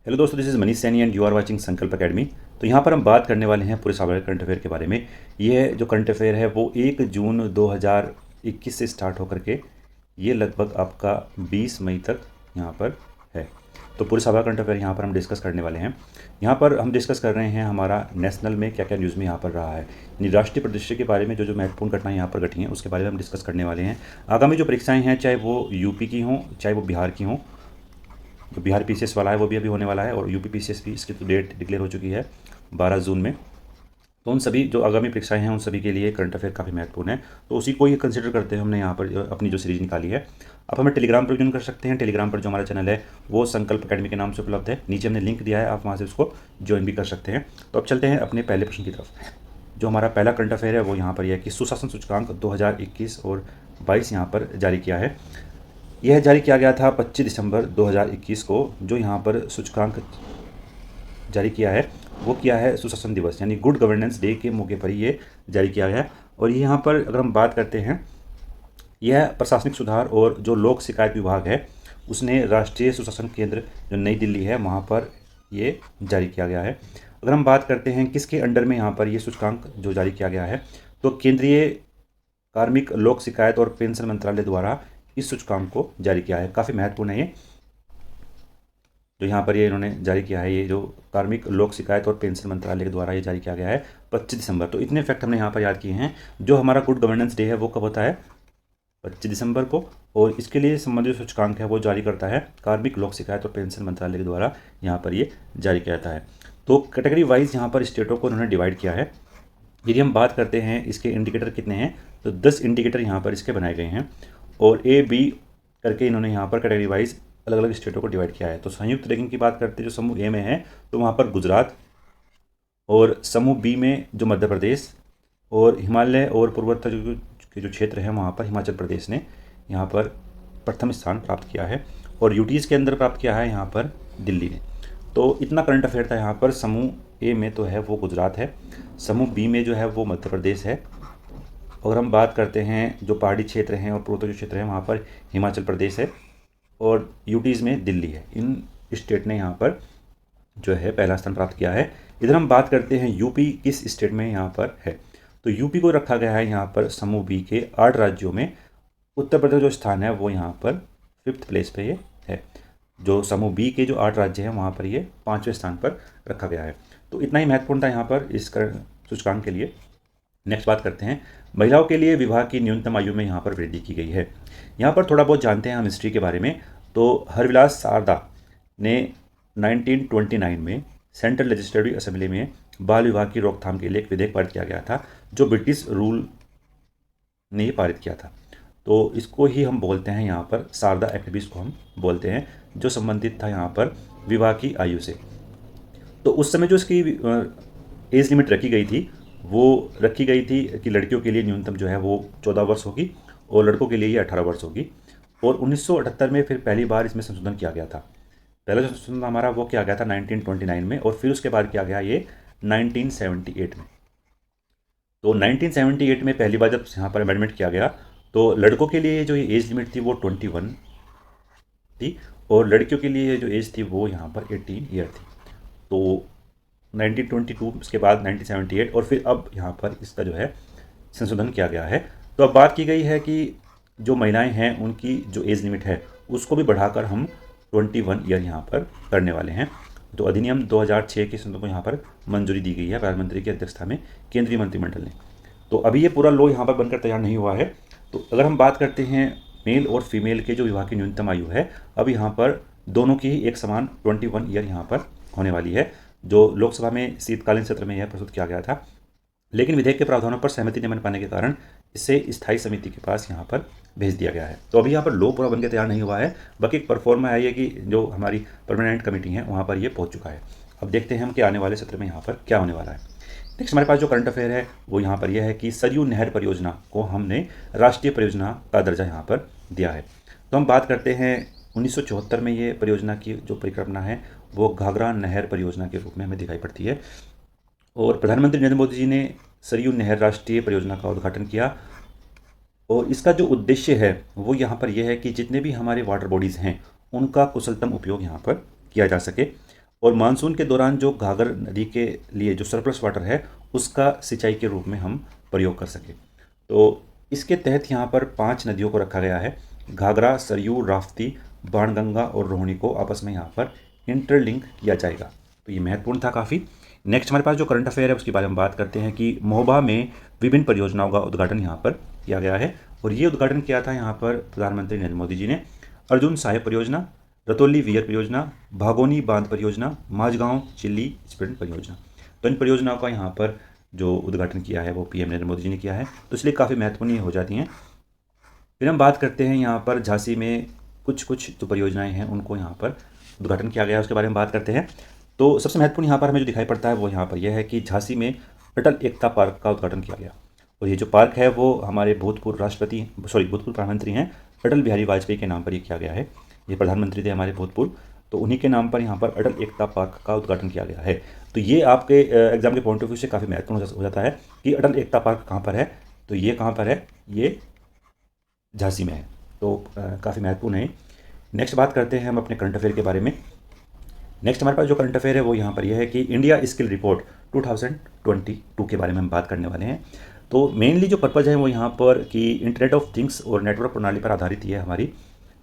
Hello दोस्तों, this is Manish Saini and you are watching Sankalp Academy. तो यहाँ पर हम बात करने वाले हैं पूरे साल करंट अफेयर के बारे में। ये जो करंट अफेयर है वो 1 जून 2021 से स्टार्ट होकर के ये लगभग आपका 20 मई तक यहाँ पर है। तो पूरे साल करंट अफेयर यहाँ पर हम डिस्कस करने वाले हैं। यहाँ पर हम डिस्कस कर रहे हैं हमारा नेशनल में क्या क्या न्यूज़ में यहाँ पर रहा है, यानी राष्ट्रीय परिदृश्य के बारे में जो जो महत्वपूर्ण घटनाएं यहाँ पर घटी हैं उसके बारे में हम डिस्कस करने वाले हैं। आगामी जो परीक्षाएं हैं, चाहे वो यूपी की हों चाहे वो बिहार की हों, जो बिहार पीसीएस वाला है वो भी अभी होने वाला है और यूपी पीसीएस भी, इसकी तो डेट डिक्लेयर हो चुकी है 12 जून में। तो उन सभी जो आगामी परीक्षाएं हैं उन सभी के लिए करंट अफेयर काफ़ी महत्वपूर्ण है। तो उसी को ही कंसिडर करते हैं हमने यहाँ पर अपनी जो सीरीज निकाली है। आप हमें टेलीग्राम पर ज्वाइन कर सकते हैं। टेलीग्राम पर जो हमारा चैनल है वो संकल्प अकेडमी के नाम से उपलब्ध है। नीचे हमने लिंक दिया है, आप वहाँ से उसको ज्वाइन भी कर सकते हैं। तो अब चलते हैं अपने पहले प्रश्न की तरफ। जो हमारा पहला करंट अफेयर है वो यहाँ पर यह है कि सुशासन सूचकांक 2021 और 22 यहाँ पर जारी किया है। यह जारी किया गया था 25 दिसंबर 2021 को। जो यहाँ पर सूचकांक जारी किया है वो किया है सुशासन दिवस यानी गुड गवर्नेंस डे के मौके पर ही ये जारी किया गया है। और ये यहाँ पर अगर हम बात करते हैं, यह प्रशासनिक सुधार और जो लोक शिकायत विभाग है उसने राष्ट्रीय सुशासन केंद्र जो नई दिल्ली है वहाँ पर ये जारी किया गया है। अगर हम बात करते हैं किसके अंडर में यहाँ पर ये सूचकांक जो जारी किया गया है, तो केंद्रीय कार्मिक लोक शिकायत और पेंशन मंत्रालय द्वारा इस सूचकांक को जारी किया है। काफ़ी महत्वपूर्ण है ये जो यहाँ पर ये इन्होंने जारी किया है। ये जो कार्मिक लोक शिकायत और पेंशन मंत्रालय के द्वारा ये जारी किया गया है 25 दिसंबर। तो इतने फैक्ट हमने यहाँ पर याद किए हैं। जो हमारा गुड गवर्नेंस डे है वो कब होता है? 25 दिसंबर को। और इसके लिए संबंधित सूचकांक है वो जारी करता है कार्मिक लोक शिकायत और पेंशन मंत्रालय के द्वारा यहाँ पर ये जारी किया जाता है। तो कैटेगरी वाइज यहाँ पर स्टेटों को उन्होंने डिवाइड किया है। यदि हम बात करते हैं इसके इंडिकेटर कितने हैं, तो 10 इंडिकेटर यहाँ पर इसके बनाए गए हैं और ए बी करके इन्होंने यहाँ पर कैटेगरी वाइज अलग अलग स्टेटों को डिवाइड किया है। तो संयुक्त रैंकिंग की बात करते हैं जो समूह ए में है तो वहाँ पर गुजरात, और समूह बी में जो मध्य प्रदेश और हिमालय और पूर्वोत्तर के जो क्षेत्र हैं वहाँ पर हिमाचल प्रदेश ने यहाँ पर प्रथम स्थान प्राप्त किया है और यूटीज़ के अंदर प्राप्त किया है यहाँ पर दिल्ली ने। तो इतना करंट अफेयर था यहाँ पर। समूह ए में तो है वो गुजरात है, समूह बी में जो है वो मध्य प्रदेश है, और हम बात करते हैं जो पहाड़ी क्षेत्र हैं और पूर्वोत्तर क्षेत्र हैं वहाँ पर हिमाचल प्रदेश है और यूटीज़ में दिल्ली है। इन स्टेट ने यहाँ पर जो है पहला स्थान प्राप्त किया है। इधर हम बात करते हैं यूपी किस स्टेट में यहाँ पर है, तो यूपी को रखा गया है यहाँ पर समूह बी के 8 राज्यों में। उत्तर प्रदेश जो स्थान है वो यहाँ पर 5th प्लेस पे ये है। जो समूह बी के जो 8 राज्य हैं वहाँ पर ये 5वें स्थान पर रखा गया है। तो इतना ही महत्वपूर्ण था यहाँ पर इस सूचकांक के लिए। नेक्स्ट बात करते हैं महिलाओं के लिए विवाह की न्यूनतम आयु में यहाँ पर वृद्धि की गई है। यहाँ पर थोड़ा बहुत जानते हैं हम हिस्ट्री के बारे में। तो हरविलास सारदा ने 1929 में सेंट्रल लेजिस्लेटिव असेंबली में बाल विवाह की रोकथाम के लिए एक विधेयक पारित किया गया था जो ब्रिटिश रूल ने ये पारित किया था। तो इसको ही हम बोलते हैं यहाँ पर सारदा एक्ट भी इसको हम बोलते हैं, जो संबंधित था यहाँ पर विवाह की आयु से। तो उस समय जो इसकी एज लिमिट रखी गई थी वो रखी गई थी कि लड़कियों के लिए न्यूनतम जो है वो 14 वर्ष होगी और लड़कों के लिए ये 18 वर्ष होगी। और 1978 में फिर पहली बार इसमें संशोधन किया गया था। पहला जो संशोधन हमारा वो किया गया था 1929 में और फिर उसके बाद किया गया ये 1978 में। तो 1978 में पहली बार जब यहाँ पर अमेंडमेंट किया गया तो लड़कों के लिए जो ये एज लिमिट थी वो 21 थी और लड़कियों के लिए जो एज थी वो यहाँ पर 18 ईयर थी। तो 1922 उसके बाद 1978 और फिर अब यहाँ पर इसका जो है संशोधन किया गया है। तो अब बात की गई है कि जो महिलाएं हैं उनकी जो एज लिमिट है उसको भी बढ़ाकर हम 21 ईयर यहाँ पर करने वाले हैं। तो अधिनियम 2006 के संशोधन को यहाँ पर मंजूरी दी गई है प्रधानमंत्री की अध्यक्षता में केंद्रीय मंत्रिमंडल ने। तो अभी ये पूरा लॉ यहाँ पर बनकर तैयार नहीं हुआ है। तो अगर हम बात करते हैं मेल और फीमेल के जो विवाह की न्यूनतम आयु है, अब यहाँ पर दोनों की ही एक समान 21 ईयर यहाँ पर होने वाली है, जो लोकसभा में शीतकालीन सत्र में यह प्रस्तुत किया गया था। लेकिन विधेयक के प्रावधानों पर सहमति नहीं बन पाने के कारण इसे स्थायी समिति के पास यहाँ पर भेज दिया गया है। तो अभी यहाँ पर लॉ पूरा बनकर तैयार नहीं हुआ है, बाकी एक परफॉर्मा है ये कि जो हमारी परमानेंट कमेटी है वहाँ पर ये पहुँच चुका है। अब देखते हैं हम कि आने वाले सत्र में यहाँ पर क्या होने वाला है। नेक्स्ट हमारे पास जो करंट अफेयर है वो यहाँ पर यह है कि सरयू नहर परियोजना को हमने राष्ट्रीय परियोजना का दर्जा यहाँ पर दिया है। तो हम बात करते हैं 1974 में ये परियोजना की जो परिकल्पना है वो घाघरा नहर परियोजना के रूप में हमें दिखाई पड़ती है और प्रधानमंत्री नरेंद्र मोदी जी ने सरयू नहर राष्ट्रीय परियोजना का उद्घाटन किया। और इसका जो उद्देश्य है वो यहाँ पर यह है कि जितने भी हमारे वाटर बॉडीज़ हैं उनका कुशलतम उपयोग यहाँ पर किया जा सके और मानसून के दौरान जो घाघर नदी के लिए जो सरप्लस वाटर है उसका सिंचाई के रूप में हम प्रयोग कर सकें। तो इसके तहत यहाँ पर 5 नदियों को रखा गया है। घाघरा, सरयू, राप्ती, बाणगंगा और रोहिणी को आपस में यहाँ पर इंटरलिंक किया जाएगा। तो ये महत्वपूर्ण था काफ़ी। नेक्स्ट हमारे पास जो करंट अफेयर है उसके बारे में बात करते हैं कि महोबा में विभिन्न परियोजनाओं का उद्घाटन यहाँ पर किया गया है। और ये उद्घाटन किया था यहाँ पर प्रधानमंत्री नरेंद्र मोदी जी ने। अर्जुन साहेब परियोजना, रतौली वीयर परियोजना, भागोनी बांध परियोजना, माझगांव चिल्ली स्प्रिंट परियोजना, तो इन परियोजनाओं का यहाँ पर जो उद्घाटन किया है वो पीएम नरेंद्र मोदी जी ने किया है, तो इसलिए काफ़ी महत्वपूर्ण हो जाती हैं। फिर हम बात करते हैं यहाँ पर झांसी में कुछ जो परियोजनाएं हैं उनको यहाँ पर उद्घाटन किया गया है, उसके बारे में बात करते हैं। तो सबसे महत्वपूर्ण यहाँ पर हमें जो दिखाई पड़ता है वो यहाँ पर यह है कि झांसी में अटल एकता पार्क का उद्घाटन किया गया। और ये जो पार्क है वो हमारे भूतपूर्व प्रधानमंत्री हैं अटल बिहारी वाजपेयी के नाम पर ये किया गया है। ये प्रधानमंत्री थे हमारे भूतपूर्व, तो उन्हीं के नाम पर यहाँ पर अटल एकता पार्क का उद्घाटन किया गया है। तो ये आपके एग्जाम के पॉइंट ऑफ व्यू से काफ़ी महत्वपूर्ण हो जाता है कि अटल एकता पार्क कहाँ पर है। तो ये कहाँ पर है, ये झांसी में है, तो काफ़ी महत्वपूर्ण है। नेक्स्ट बात करते हैं हम अपने करंट अफेयर के बारे में। नेक्स्ट हमारे पास जो करंट अफेयर है वो यहाँ पर यह है कि इंडिया स्किल रिपोर्ट 2022 के बारे में हम बात करने वाले हैं। तो मेनली जो पर्पज़ है वो यहाँ पर कि इंटरनेट ऑफ थिंग्स और नेटवर्क प्रणाली पर आधारित ये हमारी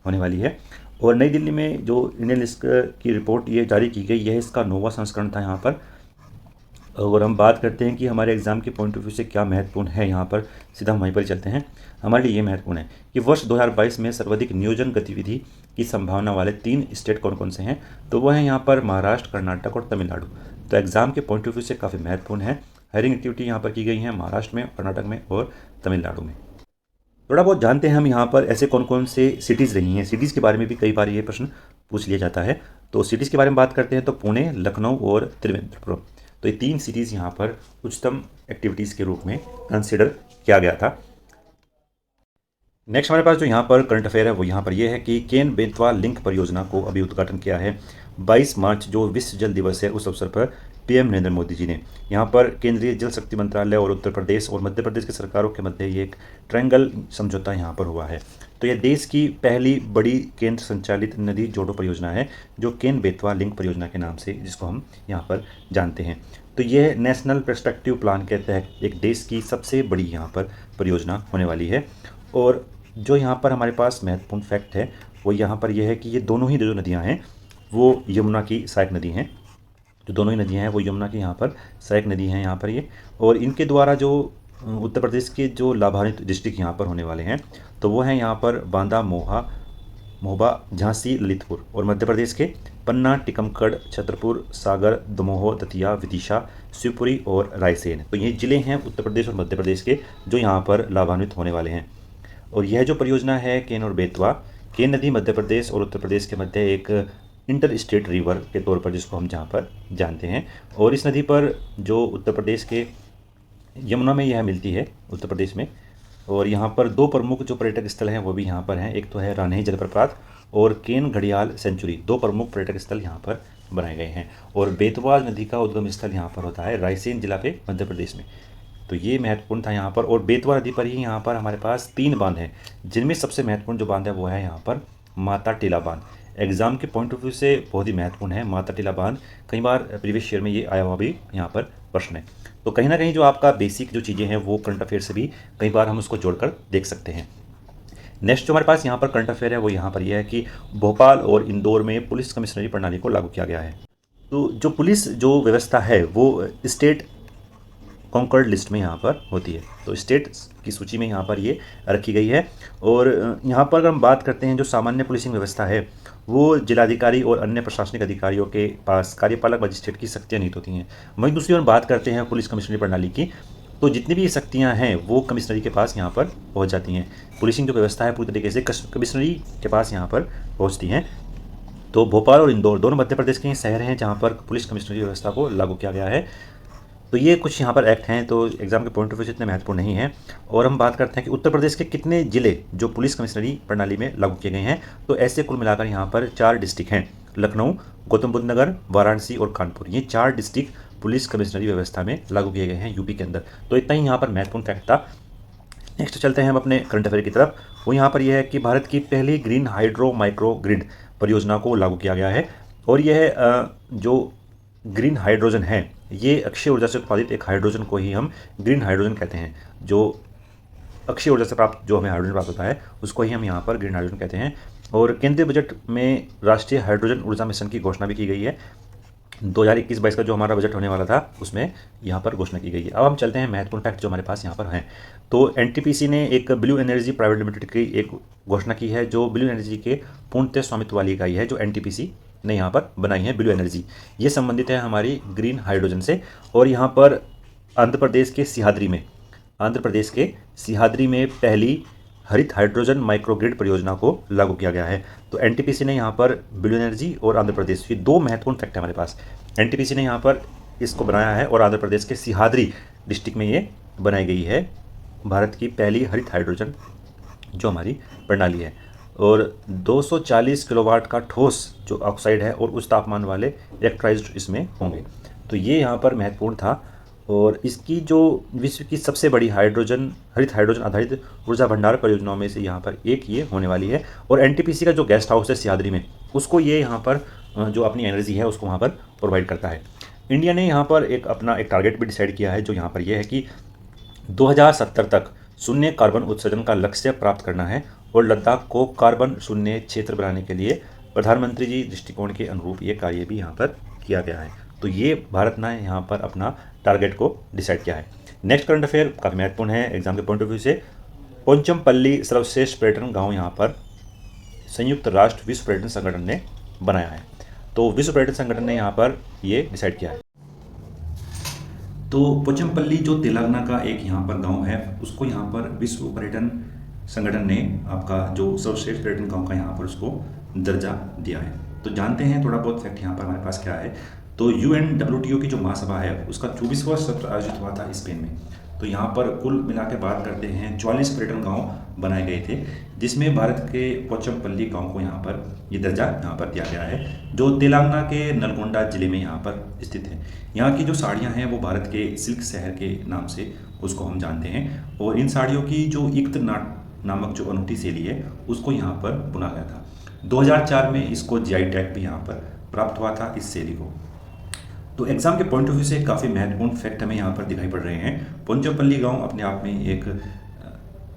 होने वाली है। और नई दिल्ली में जो इंडियन स्किल की रिपोर्ट ये जारी की गई, यह इसका 9वां संस्करण था यहाँ पर। और हम बात करते हैं कि हमारे एग्ज़ाम के पॉइंट ऑफ व्यू से क्या महत्वपूर्ण है, यहाँ पर सीधा हम वहीं पर चलते हैं। हमारे लिए ये महत्वपूर्ण है कि वर्ष 2022 में सर्वाधिक नियोजन गतिविधि की संभावना वाले 3 स्टेट कौन कौन से हैं। तो वो हैं यहाँ पर महाराष्ट्र, कर्नाटक और तमिलनाडु। तो एग्ज़ाम के पॉइंट ऑफ व्यू से काफ़ी महत्वपूर्ण है। हायरिंग एक्टिविटी यहाँ पर की गई है महाराष्ट्र में, कर्नाटक में और तमिलनाडु में। थोड़ा बहुत जानते हैं हम यहाँ पर ऐसे कौन कौन से सिटीज़ रही हैं। सिटीज़ के बारे में भी कई बार ये प्रश्न पूछ लिया जाता है। तो सिटीज़ के बारे में बात करते हैं तो पुणे, लखनऊ और त्रिवेंद्रपुरम, तो ये 3 सिटीज़ यहाँ पर उच्चतम एक्टिविटीज़ के रूप में कंसिडर किया गया था। नेक्स्ट हमारे पास जो यहाँ पर करंट अफेयर है वो यहाँ पर यह है कि केन बेतवा लिंक परियोजना को अभी उद्घाटन किया है 22 मार्च जो विश्व जल दिवस है उस अवसर पर पीएम नरेंद्र मोदी जी ने। यहाँ पर केंद्रीय जल शक्ति मंत्रालय और उत्तर प्रदेश और मध्य प्रदेश की सरकारों के मध्य ये एक ट्रायंगल समझौता यहाँ पर हुआ है। तो यह देश की पहली बड़ी केंद्र संचालित नदी जोड़ो परियोजना है जो केन बेतवा लिंक परियोजना के नाम से जिसको हम यहाँ पर जानते हैं। तो यह नेशनल पर्सपेक्टिव प्लान के तहत एक देश की सबसे बड़ी यहाँ पर परियोजना होने वाली है। और जो यहाँ पर हमारे पास महत्वपूर्ण फैक्ट है वो यहाँ पर यह है कि ये दोनों ही जो नदियाँ हैं वो यमुना की सहायक नदी हैं। जो दोनों ही नदियाँ हैं वो यमुना की यहाँ पर सहायक नदी हैं यहाँ पर ये। और इनके द्वारा जो उत्तर प्रदेश के जो लाभान्वित डिस्ट्रिक्ट यहाँ पर होने वाले हैं तो वो हैं यहाँ पर बांदा, महोबा, झांसी, ललितपुर। और मध्य प्रदेश के पन्ना, टीकमगढ़, छतरपुर, सागर, दमोह, दतिया, विदिशा, शिवपुरी और रायसेन। तो ये ज़िले हैं उत्तर प्रदेश और मध्य प्रदेश के जो यहाँ पर लाभान्वित होने वाले हैं। और यह जो परियोजना है केन और बेतवा, केन नदी मध्य प्रदेश और उत्तर प्रदेश के मध्य एक इंटर स्टेट रिवर के तौर पर जिसको हम जहाँ पर जानते हैं। और इस नदी पर जो उत्तर प्रदेश के यमुना में यह मिलती है उत्तर प्रदेश में। और यहाँ पर 2 प्रमुख जो पर्यटक स्थल हैं वो भी यहाँ पर हैं। एक तो है रान्ही जलप्रपात और केन घड़ियाल सेंचुरी, 2 प्रमुख पर्यटक स्थल यहाँ पर बनाए गए हैं। और बेतवा नदी का उद्गम स्थल यहाँ पर होता है रायसेन जिला पे मध्य प्रदेश में। तो ये महत्वपूर्ण था यहाँ पर। और बेतवा नदी पर ही यहाँ पर हमारे पास 3 बांध हैं जिनमें सबसे महत्वपूर्ण जो बांध है वो है यहाँ पर माता टीला बांध। एग्जाम के पॉइंट ऑफ व्यू से बहुत ही महत्वपूर्ण है माता टीला बांध। कई बार प्रीवियस ईयर में ये आया हुआ भी यहाँ पर प्रश्न है। तो कहीं ना कहीं जो आपका बेसिक जो चीज़ें हैं वो करंट अफेयर से भी कई बार हम उसको जोड़कर देख सकते हैं। नेक्स्ट जो हमारे पास यहाँ पर करंट अफेयर है वो यहाँ पर यह है कि भोपाल और इंदौर में पुलिस कमिश्नरी प्रणाली को लागू किया गया है। तो जो पुलिस जो व्यवस्था है वो स्टेट कॉन्कर्ड लिस्ट में यहाँ पर होती है। तो स्टेट की सूची में यहाँ पर ये रखी गई है। और यहाँ पर अगर हम बात करते हैं जो सामान्य पुलिसिंग व्यवस्था है वो जिलाधिकारी और अन्य प्रशासनिक अधिकारियों के पास कार्यपालक मजिस्ट्रेट की शक्तियाँ निहित होती हैं। वहीं दूसरी ओर बात करते हैं पुलिस कमिश्नरी प्रणाली की, तो जितनी भी शक्तियाँ हैं वो कमिश्नरी के पास यहाँ पर पहुँच जाती हैं। पुलिसिंग जो व्यवस्था है पूरी तरीके से कमिश्नरी के पास यहाँ पर पहुँचती हैं। तो भोपाल और इंदौर दोनों मध्य प्रदेश के शहर हैं जहाँ पर पुलिस कमिश्नरी व्यवस्था को लागू किया गया है। तो ये कुछ यहाँ पर एक्ट हैं, तो एग्जाम के पॉइंट ऑफ व्यू से इतने महत्वपूर्ण नहीं है। और हम बात करते हैं कि उत्तर प्रदेश के कितने ज़िले जो पुलिस कमिश्नरी प्रणाली में लागू किए गए हैं। तो ऐसे कुल मिलाकर यहाँ पर 4 डिस्ट्रिक्ट हैं, लखनऊ, गौतम बुद्ध नगर, वाराणसी और कानपुर। ये 4 डिस्ट्रिक्ट पुलिस कमिश्नरी व्यवस्था में लागू किए गए हैं यूपी के अंदर। तो इतना ही यहाँ पर महत्वपूर्ण फैक्ट था। नेक्स्ट चलते हैं हम अपने करंट अफेयर की तरफ। वो यहाँ पर यह है कि भारत की पहली ग्रीन हाइड्रो माइक्रो ग्रिड परियोजना को लागू किया गया है। और यह जो ग्रीन हाइड्रोजन है, ये अक्षय ऊर्जा से उत्पादित एक हाइड्रोजन को ही हम ग्रीन हाइड्रोजन कहते हैं। जो अक्षय ऊर्जा से प्राप्त जो हमें हाइड्रोजन प्राप्त होता है उसको ही हम यहाँ पर ग्रीन हाइड्रोजन कहते हैं। और केंद्रीय बजट में राष्ट्रीय हाइड्रोजन ऊर्जा मिशन की घोषणा भी की गई है। 2021-22 का जो हमारा बजट होने वाला था उसमें यहाँ पर घोषणा की गई है। अब हम चलते हैं महत्वपूर्ण फैक्ट जो हमारे पास यहाँ पर हैं। तो एनटीपीसी ने एक ब्लू एनर्जी प्राइवेट लिमिटेड की एक घोषणा की है, जो ब्लू एनर्जी के पूर्णतः स्वामित्व वाली इकाई है, जो एनटीपीसी ने यहाँ पर बनाई है ब्लू एनर्जी। ये संबंधित है हमारी ग्रीन हाइड्रोजन से। और यहाँ पर आंध्र प्रदेश के सिहाद्री में पहली हरित हाइड्रोजन माइक्रोग्रिड परियोजना को लागू किया गया है। तो एनटीपीसी ने यहाँ पर ब्लू एनर्जी और आंध्र प्रदेश, ये दो महत्वपूर्ण फैक्ट है हमारे पास। एनटीपीसी ने यहाँ पर इसको बनाया है और आंध्र प्रदेश के सिहाद्री डिस्ट्रिक्ट में ये बनाई गई है भारत की पहली हरित हाइड्रोजन जो हमारी प्रणाली है। और 240 किलोवाट का ठोस जो ऑक्साइड है और उच्च तापमान वाले इलेक्ट्राइज्ड इसमें होंगे। तो ये यहाँ पर महत्वपूर्ण था। और इसकी जो विश्व की सबसे बड़ी हरित हाइड्रोजन आधारित ऊर्जा भंडार परियोजनाओं में से यहाँ पर एक ये होने वाली है। और एनटीपीसी का जो गेस्ट हाउस है सिहाद्री में, उसको ये यहाँ पर जो अपनी एनर्जी है उसको वहाँ पर प्रोवाइड करता है। इंडिया ने यहाँ पर अपना एक टारगेट भी डिसाइड किया है, जो यहाँ पर यह है कि 2070 तक शून्य कार्बन उत्सर्जन का लक्ष्य प्राप्त करना है। और लद्दाख को कार्बन शून्य क्षेत्र बनाने के लिए प्रधानमंत्री जी दृष्टिकोण के अनुरूप ये कार्य भी यहाँ पर किया गया है। तो ये भारत ने यहाँ पर अपना टारगेट को डिसाइड किया है। नेक्स्ट करंट अफेयर काफ़ी महत्वपूर्ण है एग्जाम के पॉइंट ऑफ व्यू से। पोचमपल्ली सर्वश्रेष्ठ पर्यटन गांव यहाँ पर संयुक्त राष्ट्र विश्व पर्यटन संगठन ने बनाया है। तो विश्व पर्यटन संगठन ने यहाँ पर ये डिसाइड किया है। तो पोचमपल्ली जो तेलंगाना का एक यहाँ पर गांव है, उसको यहाँ पर विश्व पर्यटन संगठन ने आपका जो सर्वश्रेष्ठ पर्यटन गांव का यहाँ पर उसको दर्जा दिया है। तो जानते हैं थोड़ा बहुत फैक्ट यहाँ पर हमारे पास क्या है। तो UNWTO की जो महासभा है उसका 24वां सत्र आयोजित हुआ था स्पेन में। तो यहाँ पर कुल मिला के बात करते हैं 44 पर्यटन गांव बनाए गए थे, जिसमें भारत के पोचमपल्ली गांव को यहाँ पर ये दर्जा यहाँ पर दिया गया है, जो तेलंगाना के नलगोंडा जिले में यहाँ पर स्थित है। यहाँ की जो साड़ियाँ हैं वो भारत के सिल्क शहर के नाम से उसको हम जानते हैं। और इन साड़ियों की जो इक्त नामक जो अनूठी शैली है उसको यहाँ पर बुना गया था। 2004 में इसको GI टैग भी यहाँ पर प्राप्त हुआ था इस शैली को। तो एग्जाम के पॉइंट ऑफ व्यू से काफ़ी महत्वपूर्ण फैक्ट हमें यहाँ पर दिखाई पड़ रहे हैं। पोचमपल्ली गांव अपने आप में एक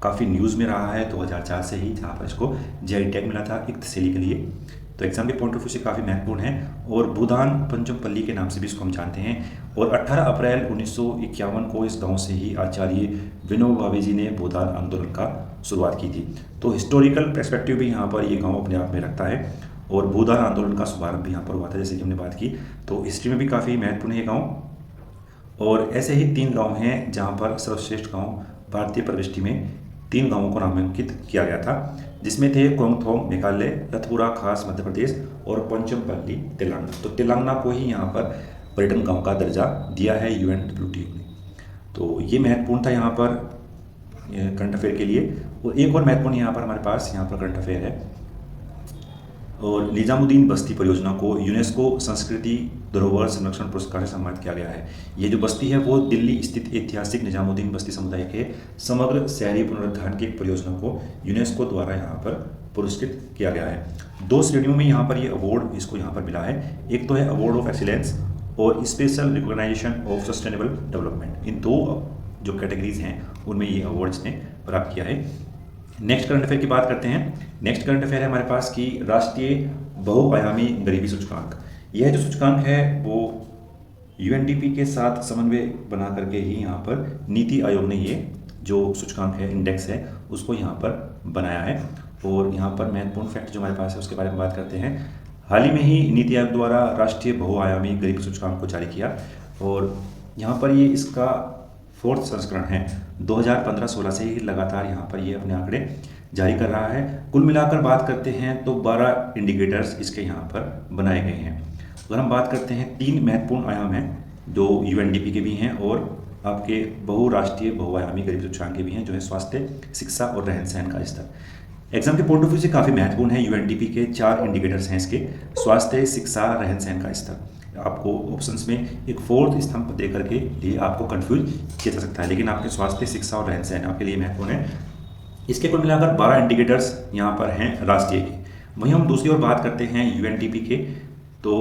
काफ़ी न्यूज़ में रहा है 2004 से ही, जहाँ पर इसको GI टैग मिला था इक्त शैली के लिए। तो एग्जाम के पॉइंट ऑफ व्यू से काफ़ी महत्वपूर्ण है। और भूदान पोचमपल्ली के नाम से भी इसको हम जानते हैं। और 18 अप्रैल 1951 को इस गांव से ही आचार्य विनोबा भावे जी ने भूदान आंदोलन का शुरुआत की थी। तो हिस्टोरिकल पर्सपेक्टिव भी यहाँ पर ये गाँव अपने आप में रखता है। और भूदान आंदोलन का शुभारंभ भी यहाँ पर हुआ था, जैसे कि हमने बात की। तो हिस्ट्री में भी काफ़ी महत्वपूर्ण है गांव। और ऐसे ही 3 गांव हैं जहाँ पर सर्वश्रेष्ठ गांव भारतीय प्रविष्टि में 3 गांवों को नामांकित किया गया था, जिसमें थे कोंगथोंग मेघालय, रतपुरा खास मध्य प्रदेश और पोचमपल्ली तेलंगाना। तो तेलंगाना को ही यहाँ पर पर्यटन गांव का दर्जा दिया है UNWTO ने। तो ये महत्वपूर्ण था यहाँ पर करंट अफेयर के लिए। और एक और महत्वपूर्ण यहाँ पर हमारे पास यहाँ पर करंट अफेयर है। और निजामुद्दीन बस्ती परियोजना को यूनेस्को संस्कृति धरोहर संरक्षण पुरस्कार से सम्मानित किया गया है। ये जो बस्ती है वो दिल्ली स्थित ऐतिहासिक निजामुद्दीन बस्ती समुदाय के समग्र शहरी पुनरुद्धार की एक परियोजना को यूनेस्को द्वारा यहाँ पर पुरस्कृत किया गया है। 2 श्रेणियों में यहाँ पर ये अवार्ड इसको यहाँ पर मिला है। एक तो है अवार्ड ऑफ एक्सीलेंस और special recognization of sustainable development. इन 2 जो कैटेगरीज हैं उनमें ये अवार्ड्स ने प्राप्त किया है। नेक्स्ट करंट अफेयर की बात करते हैं। नेक्स्ट करंट अफेयर है हमारे पास की राष्ट्रीय बहुआयामी गरीबी सूचकांक। यह जो सूचकांक है वो UNDP के साथ समन्वय बना करके ही यहाँ पर नीति आयोग ने ये जो सूचकांक है, इंडेक्स है, उसको यहाँ पर बनाया है। और यहाँ पर महत्वपूर्ण फैक्ट जो हमारे पास है उसके बारे में बात करते हैं। हाल ही में ही नीति आयोग द्वारा राष्ट्रीय बहुआयामी गरीबी सूचकांक को जारी किया। और यहाँ पर ये इसका 4th संस्करण है। 2015-16 से ही लगातार यहाँ पर ये अपने आंकड़े जारी कर रहा है। कुल मिलाकर बात करते हैं तो 12 इंडिकेटर्स इसके यहाँ पर बनाए गए हैं। अगर हम बात करते हैं 3 महत्वपूर्ण आयाम हैं जो UNDP के भी हैं और आपके बहुराष्ट्रीय बहुआयामी गरीबी सूचकांक के भी हैं, जो है स्वास्थ्य, शिक्षा और रहन सहन का स्तर। एग्जाम के पॉइंट ऑफ व्यू से काफ़ी महत्वपूर्ण है। UNDP के 4 इंडिकेटर्स हैं इसके, स्वास्थ्य, शिक्षा, रहन सहन का स्तर। आपको ऑप्शंस में एक 4th स्तंभ दे करके लिए आपको कंफ्यूज किया जा सकता है, लेकिन आपके स्वास्थ्य, शिक्षा और रहन सहन आपके लिए महत्वपूर्ण है। इसके कुल मिलाकर 12 इंडिकेटर्स यहाँ पर हैं राष्ट्रीय के। वहीं हम दूसरी ओर बात करते हैं UNDP के तो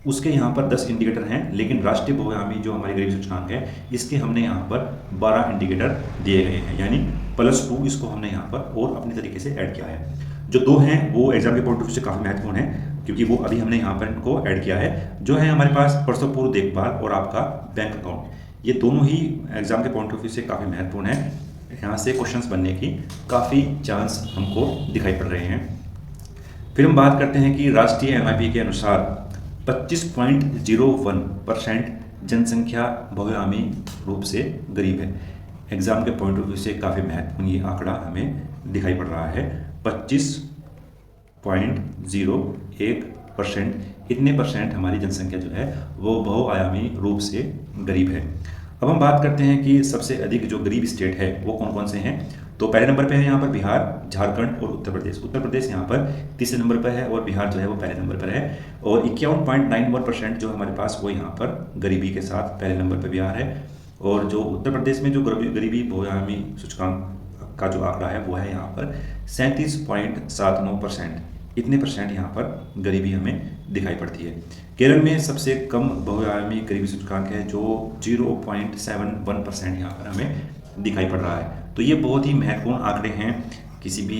उसके यहाँ पर 10 इंडिकेटर हैं, लेकिन राष्ट्रीय बहुआयामी जो हमारी गरीबी सूचकांक है इसके हमने यहाँ पर 12 इंडिकेटर दिए गए हैं, यानी +2 इसको हमने यहाँ पर और अपने तरीके से ऐड किया है। जो 2 हैं वो एग्जाम के पॉइंट ऑफ व्यू से काफ़ी महत्वपूर्ण है, क्योंकि वो अभी हमने यहाँ पर इनको ऐड किया है। जो है हमारे पास प्रसव पूर्व देखभाल और आपका बैंक अकाउंट, ये दोनों ही एग्जाम के पॉइंट ऑफ व्यू से काफ़ी महत्वपूर्ण है। यहाँ से क्वेश्चंस बनने की काफ़ी चांस हमको दिखाई पड़ रहे हैं। फिर हम बात करते हैं कि राष्ट्रीय MIP के अनुसार 25.01% जनसंख्या बहुआयामी रूप से गरीब है। एग्जाम के पॉइंट ऑफ व्यू से काफ़ी महत्वपूर्ण ये आंकड़ा हमें दिखाई पड़ रहा है। 25.01%, इतने परसेंट हमारी जनसंख्या जो है वो बहुआयामी रूप से गरीब है। अब हम बात करते हैं कि सबसे अधिक जो गरीब स्टेट है वो कौन कौन से हैं। तो पहले नंबर पे है यहाँ पर बिहार, झारखंड और उत्तर प्रदेश। उत्तर प्रदेश यहाँ पर तीसरे नंबर पर है और बिहार जो है वो पहले नंबर पर है। और 51.91% जो हमारे पास वो यहाँ पर गरीबी के साथ पहले नंबर पर बिहार है। और जो उत्तर प्रदेश में जो गरीबी बहुआयामी सूचकांक का जो आंकड़ा है वो है यहाँ पर 37.79%, इतने परसेंट यहाँ पर गरीबी हमें दिखाई पड़ती है। केरल में सबसे कम बहुआयामी गरीबी सूचकांक है जो 0.71% यहाँ पर हमें दिखाई पड़ रहा है। तो ये बहुत ही महत्वपूर्ण आंकड़े हैं किसी भी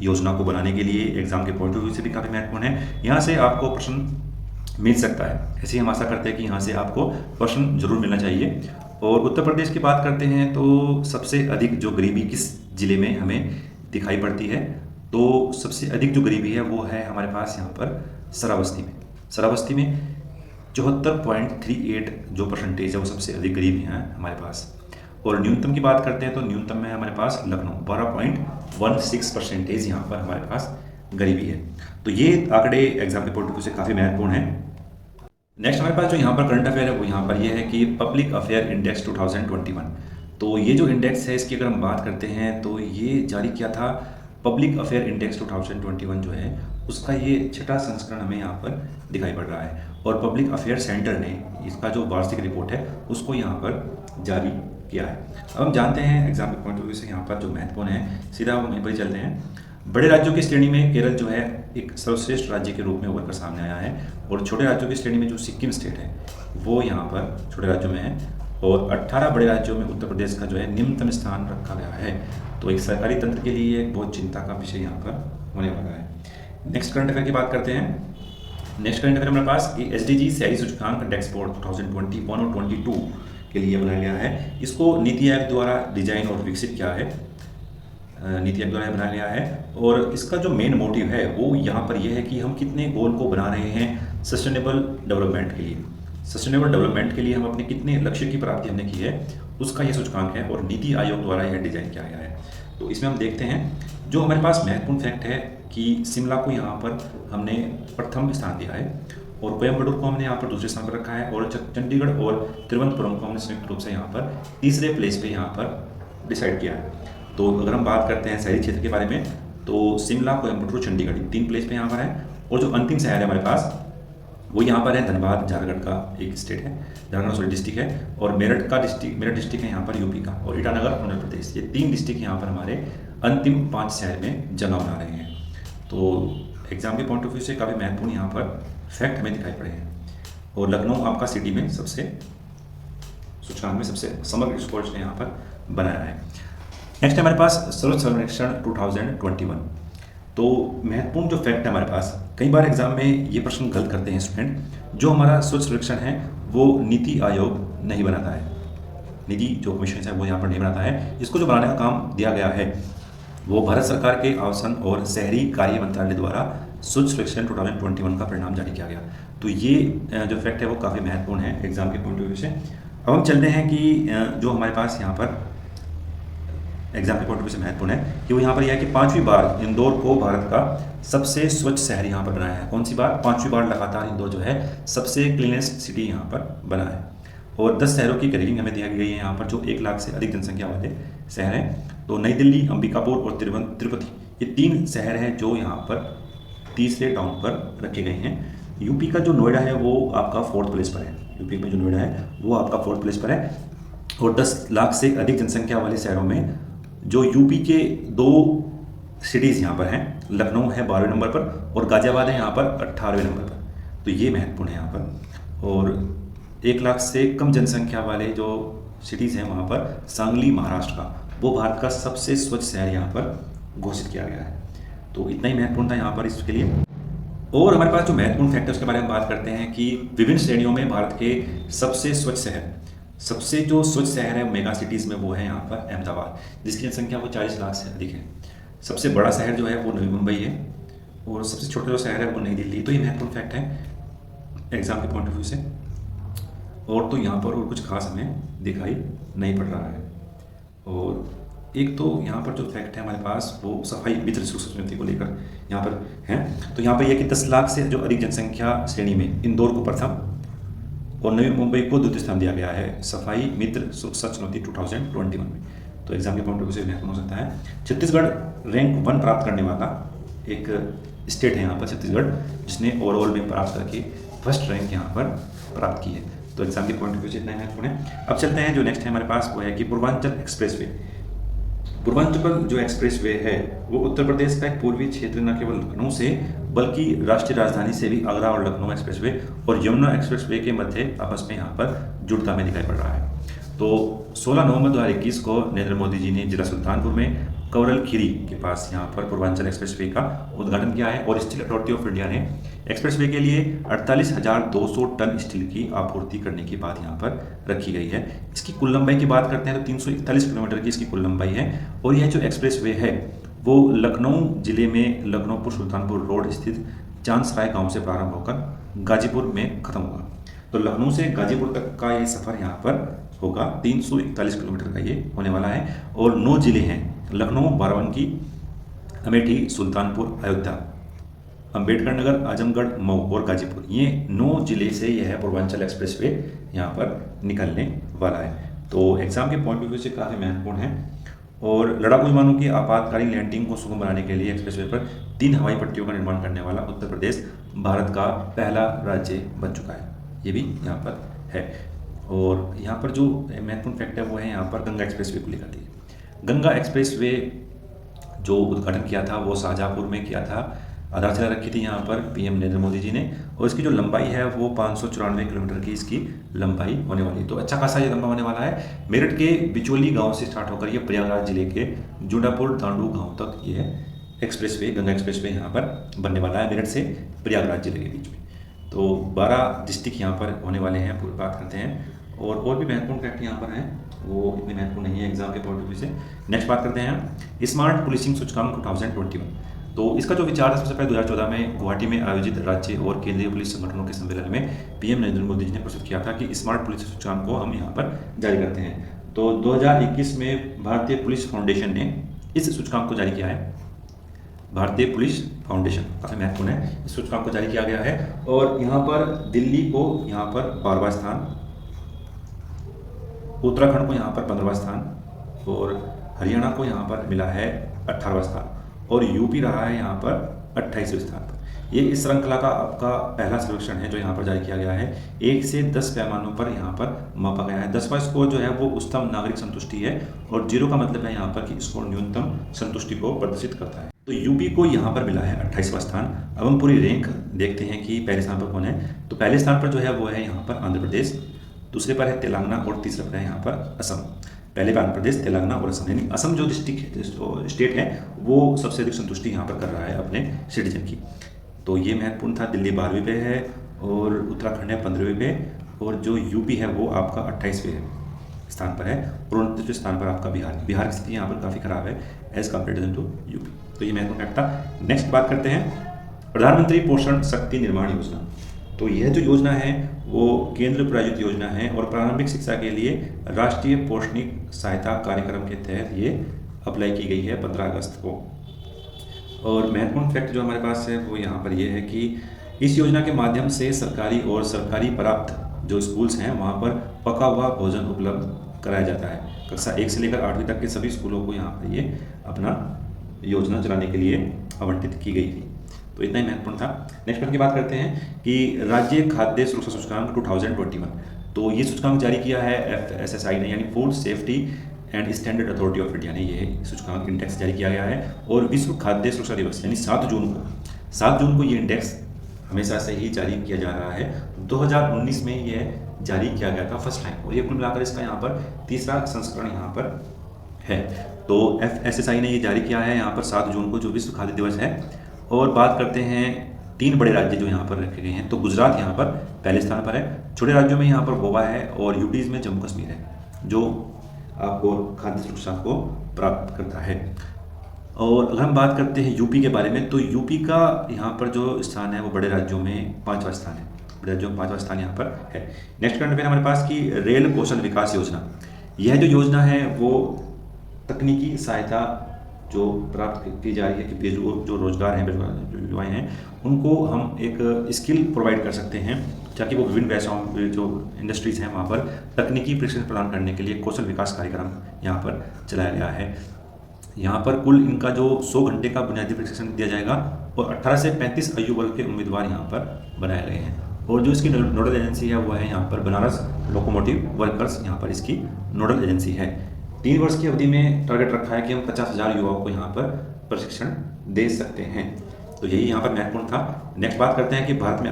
योजना को बनाने के लिए, एग्जाम के पॉइंट ऑफ व्यू से भी काफ़ी महत्वपूर्ण है। यहाँ से आपको प्रश्न मिल सकता है, ऐसे ही हम आशा करते हैं कि यहाँ से आपको प्रश्न जरूर मिलना चाहिए। और उत्तर प्रदेश की बात करते हैं तो सबसे अधिक जो गरीबी किस जिले में हमें दिखाई पड़ती है, तो सबसे अधिक जो गरीबी है वो है हमारे पास यहाँ पर श्रावस्ती में। श्रावस्ती में 74.38 जो परसेंटेज है वो सबसे अधिक गरीब हैं हमारे पास। और न्यूनतम की बात करते हैं तो न्यूनतम में हमारे पास लखनऊ 12.16% यहाँ पर हमारे पास गरीबी है। तो ये आंकड़े एग्जाम के पॉइंट ऑफ व्यू से काफ़ी महत्वपूर्ण है। नेक्स्ट हमारे पास जो यहाँ पर करंट अफेयर है वो यहाँ पर ये है कि पब्लिक अफेयर इंडेक्स 2021। तो ये जो इंडेक्स है इसकी अगर हम बात करते हैं तो ये जारी किया था पब्लिक अफेयर इंडेक्स 2021 जो है उसका ये 6वां संस्करण हमें यहाँ पर दिखाई पड़ रहा है। और पब्लिक अफेयर सेंटर ने इसका जो वार्षिक रिपोर्ट है उसको यहाँ पर जारी किया है। अब हम जानते हैं एग्जाम के पॉइंट ऑफ व्यू से यहाँ पर जो महत्वपूर्ण है, सीधा हम वहीं पर चलते हैं। बड़े राज्यों की श्रेणी में केरल जो है एक सर्वश्रेष्ठ राज्य के रूप में उभर कर सामने आया है। और छोटे राज्यों की श्रेणी में जो सिक्किम स्टेट है वो यहाँ पर छोटे राज्यों में है। और 18 बड़े राज्यों में उत्तर प्रदेश का जो है निम्नतम स्थान रखा गया है। तो एक सरकारी तंत्र के लिए एक बहुत चिंता का विषय यहाँ पर होने वाला है। नेक्स्ट करंट अफेयर की बात करते हैं। नेक्स्ट करंट अफेयर हमारे पास SDG शहरी सूचकांक डैशबोर्ड 2021 और 22 के लिए बनाया गया है। इसको नीति आयोग द्वारा डिजाइन और विकसित किया है, नीति आयोग द्वारा बनाया गया है। और इसका जो मेन मोटिव है वो यहाँ पर यह है कि हम कितने गोल को बना रहे हैं सस्टेनेबल डेवलपमेंट के लिए। सस्टेनेबल डेवलपमेंट के लिए हम अपने कितने लक्ष्य की प्राप्ति हमने की है उसका ये सूचकांक है और नीति आयोग द्वारा यह डिजाइन किया गया है। तो इसमें हम देखते हैं जो हमारे पास महत्वपूर्ण फैक्ट है कि शिमला को यहाँ पर हमने प्रथम स्थान दिया है और कोयम्बटूर को हमने यहाँ पर दूसरे स्थान पर रखा है और चंडीगढ़ और तिरुवनंतपुरम को हमने संयुक्त रूप से यहाँ पर तीसरे प्लेस पे यहाँ पर डिसाइड किया है। तो अगर हम बात करते हैं शहरी क्षेत्र के बारे में तो शिमला, कोयम्बटूर, चंडीगढ़ 3 प्लेस पे यहाँ पर है। और जो अंतिम शहर है हमारे पास वो यहाँ पर है धनबाद, झारखंड का एक स्टेट है, झारखंड डिस्ट्रिक्ट है। और मेरठ डिस्ट्रिक्ट है यहाँ पर यूपी का, और ईटानगर आंध्र प्रदेश। ये 3 डिस्ट्रिक्ट यहाँ पर हमारे अंतिम 5 शहर में जगह बना रहे हैं। तो एग्जाम के पॉइंट ऑफ व्यू से काफ़ी महत्वपूर्ण यहाँ पर फैक्ट हमें दिखाई पड़े हैं। और लखनऊ आपका सिटी में सबसे सूचकांक में सबसे समग्र स्कोर ने यहाँ पर बनाया है। नेक्स्ट हमारे पास सर्व सर्वेक्षण 2021। तो महत्वपूर्ण जो फैक्ट है हमारे पास, कई बार एग्जाम में ये प्रश्न गलत करते हैं स्टूडेंट, जो हमारा स्वच्छ सर्वेक्षण है वो नीति आयोग नहीं बनाता है, नीति जो कमीशन है वो यहाँ पर नहीं बनाता है। इसको जो बनाने का काम दिया गया है वो भारत सरकार के आवासन और शहरी कार्य मंत्रालय द्वारा स्वच्छ सर्वेक्षण 2021 का परिणाम जारी किया गया। तो ये जो फैक्ट है वो काफ़ी महत्वपूर्ण है एग्जाम के पॉइंट ऑफ व्यू से। अब हम चलते हैं कि जो हमारे पास यहाँ पर एग्जाम के पॉइंट ऑफ व्यू से महत्वपूर्ण है कि वो यहाँ पर यह है कि 5वीं बार इंदौर को भारत का सबसे स्वच्छ शहर यहाँ पर बनाया है। कौन सी बार? 5वीं बार लगातार इंदौर जो है सबसे क्लीनेस्ट सिटी यहाँ पर बना है। और 10 शहरों की रैंकिंग हमें दी गई है यहाँ पर जो 1 लाख से अधिक जनसंख्या वाले शहर हैं। तो नई दिल्ली, अंबिकापुर और तिरुपति ये 3 शहर हैं जो यहाँ पर तीसरे टाउन पर रखे गए हैं। यूपी का जो नोएडा है वो आपका 4th प्लेस पर है, यूपी में जो नोएडा है वो आपका 4th प्लेस पर है। और 10 लाख से अधिक जनसंख्या वाले शहरों में जो यूपी के 2 सिटीज़ यहाँ पर हैं, लखनऊ है 12वें नंबर पर और गाजियाबाद है यहाँ पर 18वें नंबर पर। तो ये महत्वपूर्ण है यहाँ पर। और 1 लाख से कम जनसंख्या वाले जो सिटीज़ हैं वहाँ पर सांगली महाराष्ट्र का, वो भारत का सबसे स्वच्छ शहर यहाँ पर घोषित किया गया है। तो इतना ही महत्वपूर्ण था यहाँ पर इसके लिए। और हमारे पास जो महत्वपूर्ण फैक्ट है उसके बारे में बात करते हैं कि विभिन्न श्रेणियों में भारत के सबसे स्वच्छ शहर, सबसे जो स्वच्छ शहर है मेगा सिटीज़ में वो है यहाँ पर अहमदाबाद, जिसकी जनसंख्या वो 40 लाख से अधिक है। सबसे बड़ा शहर जो है वो नवी मुंबई है, और सबसे छोटा जो शहर है वो नई दिल्ली। तो ये महत्वपूर्ण फैक्ट है एग्जाम के पॉइंट ऑफ व्यू से। और तो यहाँ पर और कुछ खास हमें दिखाई नहीं पड़ रहा है। और एक तो यहाँ पर जो फैक्ट है हमारे पास वो सफाई मित्र सुसंस्कृति को लेकर यहाँ पर है। तो यहाँ पर यह कि 10 लाख से जो अधिक जनसंख्या श्रेणी में इंदौर को प्रथम और नवी मुंबई को द्वितीय स्थान दिया गया है सफाई मित्र स्वच्छ चुनौती 2021 में। तो एग्जाम के पॉइंट ऑफ व्यू से महत्वपूर्ण हो सकता है। छत्तीसगढ़ रैंक 1 प्राप्त करने वाला एक स्टेट है यहाँ पर छत्तीसगढ़, जिसने ओवरऑल में प्राप्त करके फर्स्ट रैंक यहाँ पर प्राप्त की है। तो एग्जाम के पॉइंट ऑफ व्यू से इतना महत्वपूर्ण है। अब चलते हैं जो नेक्स्ट है हमारे पास वो है कि पूर्वांचल एक्सप्रेसवे। पूर्वांचल जो एक्सप्रेसवे है वो उत्तर प्रदेश का एक पूर्वी क्षेत्र न केवल लखनऊ से बल्कि राष्ट्रीय राजधानी से भी आगरा और लखनऊ एक्सप्रेसवे और यमुना एक्सप्रेसवे के मध्य आपस में यहाँ पर जुड़ता में दिखाई पड़ रहा है। तो 16 नवंबर 2021 को नरेंद्र मोदी जी ने जिला सुल्तानपुर में कवरल खीरी के पास यहाँ पर पूर्वांचल एक्सप्रेसवे का उद्घाटन किया है। और स्टील अथॉरिटी ऑफ इंडिया ने एक्सप्रेसवे के लिए 48,200 टन स्टील की आपूर्ति करने की बात यहाँ पर रखी गई है। इसकी कुल लंबाई की बात करते हैं तो 341 किलोमीटर की इसकी कुल लंबाई है। और यह जो एक्सप्रेसवे है वो लखनऊ जिले में लखनऊपुर सुल्तानपुर रोड स्थित चांदसराय गाँव से प्रारंभ होकर गाजीपुर में खत्म होगा। तो लखनऊ से गाजीपुर तक का ये सफ़र यहाँ पर होगा 341 किलोमीटर का ये होने वाला है। और 9 जिले हैं लखनऊ, बाराबंकी, अमेठी, सुल्तानपुर, अयोध्या, अंबेडकर नगर, आजमगढ़, मऊ और गाजीपुर। ये 9 जिले से यह पूर्वांचल एक्सप्रेसवे यहाँ पर निकलने वाला है। तो एग्जाम के पॉइंट ऑफ व्यू से काफ़ी महत्वपूर्ण है। और लड़ाकू विमानों की आपातकालीन लैंडिंग को सुगम बनाने के लिए एक्सप्रेसवे पर 3 हवाई पट्टियों का निर्माण करने वाला उत्तर प्रदेश भारत का पहला राज्य बन चुका है। ये भी यहाँ पर है। और यहाँ पर जो महत्वपूर्ण फैक्ट है वो है यहाँ पर गंगा एक्सप्रेसवे को लेकर के। गंगा एक्सप्रेसवे जो उद्घाटन किया था वो शाहजहाँपुर में किया था, आधारशिला रखी थी यहाँ पर पीएम नरेंद्र मोदी जी ने। और इसकी जो लंबाई है वो 594 किलोमीटर की इसकी लंबाई होने वाली है। तो अच्छा खासा ये लंबा होने वाला है। मेरठ के बिचौली गांव से स्टार्ट होकर ये प्रयागराज जिले के जुडापुर दांडू गांव तक ये एक्सप्रेसवे गंगा एक्सप्रेसवे यहाँ पर बनने वाला है, मेरठ से प्रयागराज जिले के बीच में। तो 12 डिस्ट्रिक्ट यहाँ पर होने वाले हैं, पूरी बात करते हैं। और भी महत्वपूर्ण फैक्ट यहाँ पर हैं, वो इतने महत्वपूर्ण नहीं है एग्जाम के पॉइंट ऑफ व्यू से। नेक्स्ट बात करते हैं स्मार्ट पुलिसिंग सूचकांक 2021। तो इसका जो विचार है सबसे पहले 2014 में गुवाहाटी में आयोजित राज्य और केंद्रीय पुलिस संगठनों के सम्मेलन में पीएम नरेंद्र मोदी जी ने प्रस्तुत किया था कि स्मार्ट पुलिस सूचकांक को हम यहाँ पर जारी करते हैं। तो 2021 में भारतीय पुलिस फाउंडेशन ने इस सूचकांक को जारी किया है। भारतीय पुलिस फाउंडेशन काफ़ी महत्वपूर्ण है, इस सूचकांक को जारी किया गया है। और यहाँ पर दिल्ली को यहाँ पर 12वां स्थान, उत्तराखंड को यहाँ पर 15वां स्थान और हरियाणा को यहाँ पर मिला है 18वां स्थान और यूपी रहा है यहाँ पर 28वें स्थान पर। ये इस श्रृंखला का आपका पहला सर्वेक्षण है जो यहाँ पर जारी किया गया है। 1 से 10 पैमानों पर यहाँ पर मापा गया है। 10वां स्कोर जो है वो उच्चतम नागरिक संतुष्टि है और 0 का मतलब है यहाँ पर कि स्कोर न्यूनतम संतुष्टि को प्रदर्शित करता है। तो यूपी को यहाँ पर मिला है 28वां स्थान। अब हम पूरी रैंक देखते हैं कि पहले स्थान पर कौन है। तो पहले स्थान पर जो है वो है यहाँ पर आंध्र प्रदेश, दूसरे पर है तेलंगाना और तीसरे पर है यहाँ पर असम। पहले पर आंध्र प्रदेश, तेलंगाना और असम, यानी असम जो डिस्ट्रिक्ट स्टेट है वो सबसे अधिक संतुष्टि यहाँ पर कर रहा है अपने सिटीजन की। तो ये महत्वपूर्ण था। दिल्ली 12वीं पे है और उत्तराखंड है 15वीं पे और जो यूपी है वो आपका 28वें स्थान पर है और 29वें स्थान पर आपका बिहार की स्थिति यहाँ पर काफ़ी खराब है एज कम्पेयर टू यूपी। तो ये महत्वपूर्ण फैक्ट था। नेक्स्ट बात करते हैं प्रधानमंत्री पोषण शक्ति निर्माण योजना। तो यह जो योजना है वो केंद्र प्रायोजित योजना है और प्रारंभिक शिक्षा के लिए राष्ट्रीय पोषणिक सहायता कार्यक्रम के तहत ये अप्लाई की गई है 15 अगस्त को। और महत्वपूर्ण फैक्ट जो हमारे पास है वो यहाँ पर ये है कि इस योजना के माध्यम से सरकारी और सरकारी प्राप्त जो स्कूल्स हैं वहाँ पर पका हुआ भोजन उपलब्ध कराया जाता है। कक्षा 1 से लेकर 8वीं तक के सभी स्कूलों को यहाँ पर ये अपना योजना चलाने के लिए आवंटित की गई थी। तो इतना ही महत्वपूर्ण था। नेक्स्ट क्वेश्चन की बात करते हैं कि राज्य खाद्य सुरक्षा सूचकांक 2021। तो ये सूचकांक जारी किया है FSSAI ने, यानी food safety and standard authority of India ने ये सूचकांक इंडेक्स जारी किया गया है। और विश्व खाद्य सुरक्षा दिवस यानी 7 जून को ये इंडेक्स हमेशा से ही जारी किया जा रहा है। 2019 में यह जारी किया गया था फर्स्ट टाइम, और ये कुल मिलाकर इसका यहाँ पर तीसरा संस्करण यहाँ पर है। तो FSSAI ने ये जारी किया है यहाँ पर 7 जून को, जो विश्व खाद्य दिवस है। और बात करते हैं 3 बड़े राज्य जो यहाँ पर रखे गए हैं, तो गुजरात यहाँ पर पहले स्थान पर है। छोटे राज्यों में यहाँ पर गोवा है, और यूटीज़ में जम्मू कश्मीर है, जो आपको खाद्य सुरक्षा को प्राप्त करता है। और अगर हम बात करते हैं यूपी के बारे में, तो यूपी का यहाँ पर जो स्थान है वो बड़े राज्यों में 5वां स्थान है। बड़े राज्यों में 5वां स्थान यहाँ पर है। नेक्स्ट करंट अफेयर हमारे पास की रेल कौशल विकास योजना। यह जो योजना है वो तकनीकी सहायता जो प्राप्त की जा रही है कि जो रोजगार हैं, जो युवाएँ हैं, उनको हम एक स्किल प्रोवाइड कर सकते हैं, ताकि वो विभिन्न व्यवसायों जो इंडस्ट्रीज़ हैं वहाँ पर तकनीकी प्रशिक्षण प्रदान करने के लिए कौशल विकास कार्यक्रम यहाँ पर चलाया गया है। यहाँ पर कुल इनका जो 100 घंटे का बुनियादी प्रशिक्षण दिया जाएगा, और 18 से 35 आयु वर्ग के उम्मीदवार यहाँ पर बनाए गए हैं। और जो इसकी नोडल एजेंसी है वो है यहाँ पर बनारस लोकोमोटिव वर्कर्स, यहाँ पर इसकी नोडल एजेंसी है। 3 वर्ष की अवधि में टारगेट रखा है कि हम 50,000 युवाओं को यहाँ पर प्रशिक्षण दे सकते हैं। तो यही यहाँ पर महत्वपूर्ण था। नेक्स्ट बात करते हैं कि भारत में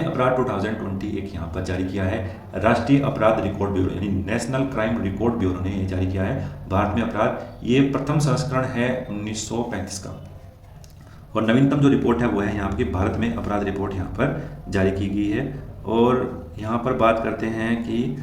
अपराध 2021 यहाँ पर जारी किया है राष्ट्रीय अपराध रिकॉर्ड ब्यूरो, यानी नेशनल क्राइम रिकॉर्ड ब्यूरो ने जारी किया है भारत में अपराध। ये प्रथम संस्करण है 1935 का, और नवीनतम जो रिपोर्ट है वो है यहाँ की भारत में अपराध रिपोर्ट यहाँ पर जारी की गई है। और यहाँ पर बात करते हैं कि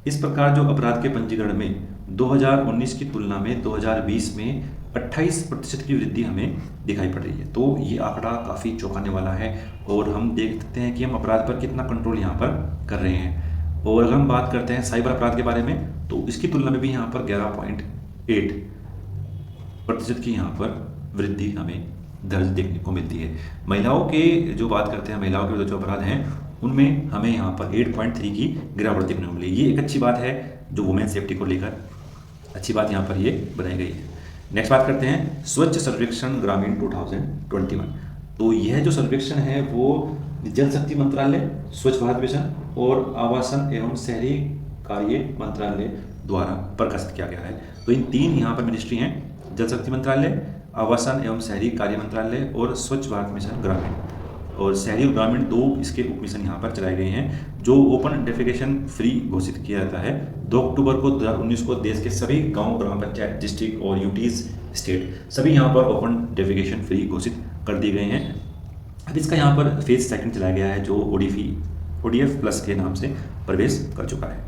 इस प्रकार जो अपराध के पंजीकरण में 2019 की तुलना में 2020 में 28% की वृद्धि हमें दिखाई पड़ रही है। तो ये आंकड़ा काफ़ी चौंकाने वाला है, और हम देख सकते हैं कि हम अपराध पर कितना कंट्रोल यहाँ पर कर रहे हैं। और अगर हम बात करते हैं साइबर अपराध के बारे में, तो इसकी तुलना में भी यहाँ पर 11.8% की यहाँ पर वृद्धि हमें दर्ज देखने को मिलती है। महिलाओं के जो बात करते हैं, महिलाओं के जो अपराध हैं उनमें हमें यहाँ पर 8.3 की गिरावट देखने को मिली। ये एक अच्छी बात है, जो वुमेन सेफ्टी को लेकर अच्छी बात यहाँ पर ये बनाई गई है। नेक्स्ट बात करते हैं स्वच्छ सर्वेक्षण ग्रामीण 2021। तो यह जो सर्वेक्षण है वो जल शक्ति मंत्रालय, स्वच्छ भारत मिशन और आवासन एवं शहरी कार्य मंत्रालय द्वारा प्रकाशित किया गया है। तो इन 3 यहाँ पर मिनिस्ट्री हैं, जल शक्ति मंत्रालय, आवासन एवं शहरी कार्य मंत्रालय और स्वच्छ भारत मिशन ग्रामीण। और शहरी और ग्रामीण 2 इसके उप मिशन यहाँ पर चलाए गए हैं, जो ओपन डेफिकेशन फ्री घोषित किया जाता है 2 अक्टूबर को 2019 को। देश के सभी गांव, ग्राम पंचायत, डिस्ट्रिक्ट और यूटीज स्टेट सभी यहाँ पर ओपन डेफिकेशन फ्री घोषित कर दिए गए हैं। अब इसका यहाँ पर फेज 2 चलाया गया है, जो ODF प्लस के नाम से प्रवेश कर चुका है।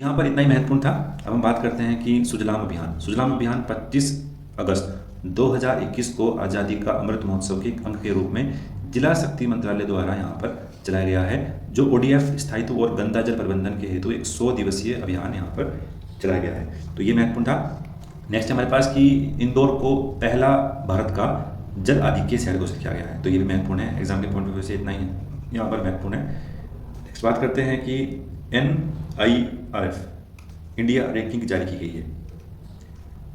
यहाँ पर इतना ही महत्वपूर्ण था। अब हम बात करते हैं कि सुजलाम अभियान। सुजलाम अभियान 25 अगस्त 2021 को आज़ादी का अमृत महोत्सव के अंग के रूप में जिला शक्ति मंत्रालय द्वारा यहाँ पर चलाया गया है, जो ODF स्थायित्व और गंदा जल प्रबंधन के हेतु एक 100 दिवसीय अभियान यहाँ पर चलाया गया है। तो ये महत्वपूर्ण था। नेक्स्ट हमारे पास कि इंदौर को पहला भारत का जल आधिक्य शहर घोषित किया गया है। तो ये भी महत्वपूर्ण है, एग्जाम के पॉइंट ऑफ व्यू से इतना ही यहाँ पर महत्वपूर्ण है। नेक्स्ट बात करते हैं कि NIRF इंडिया रैंकिंग जारी की गई है।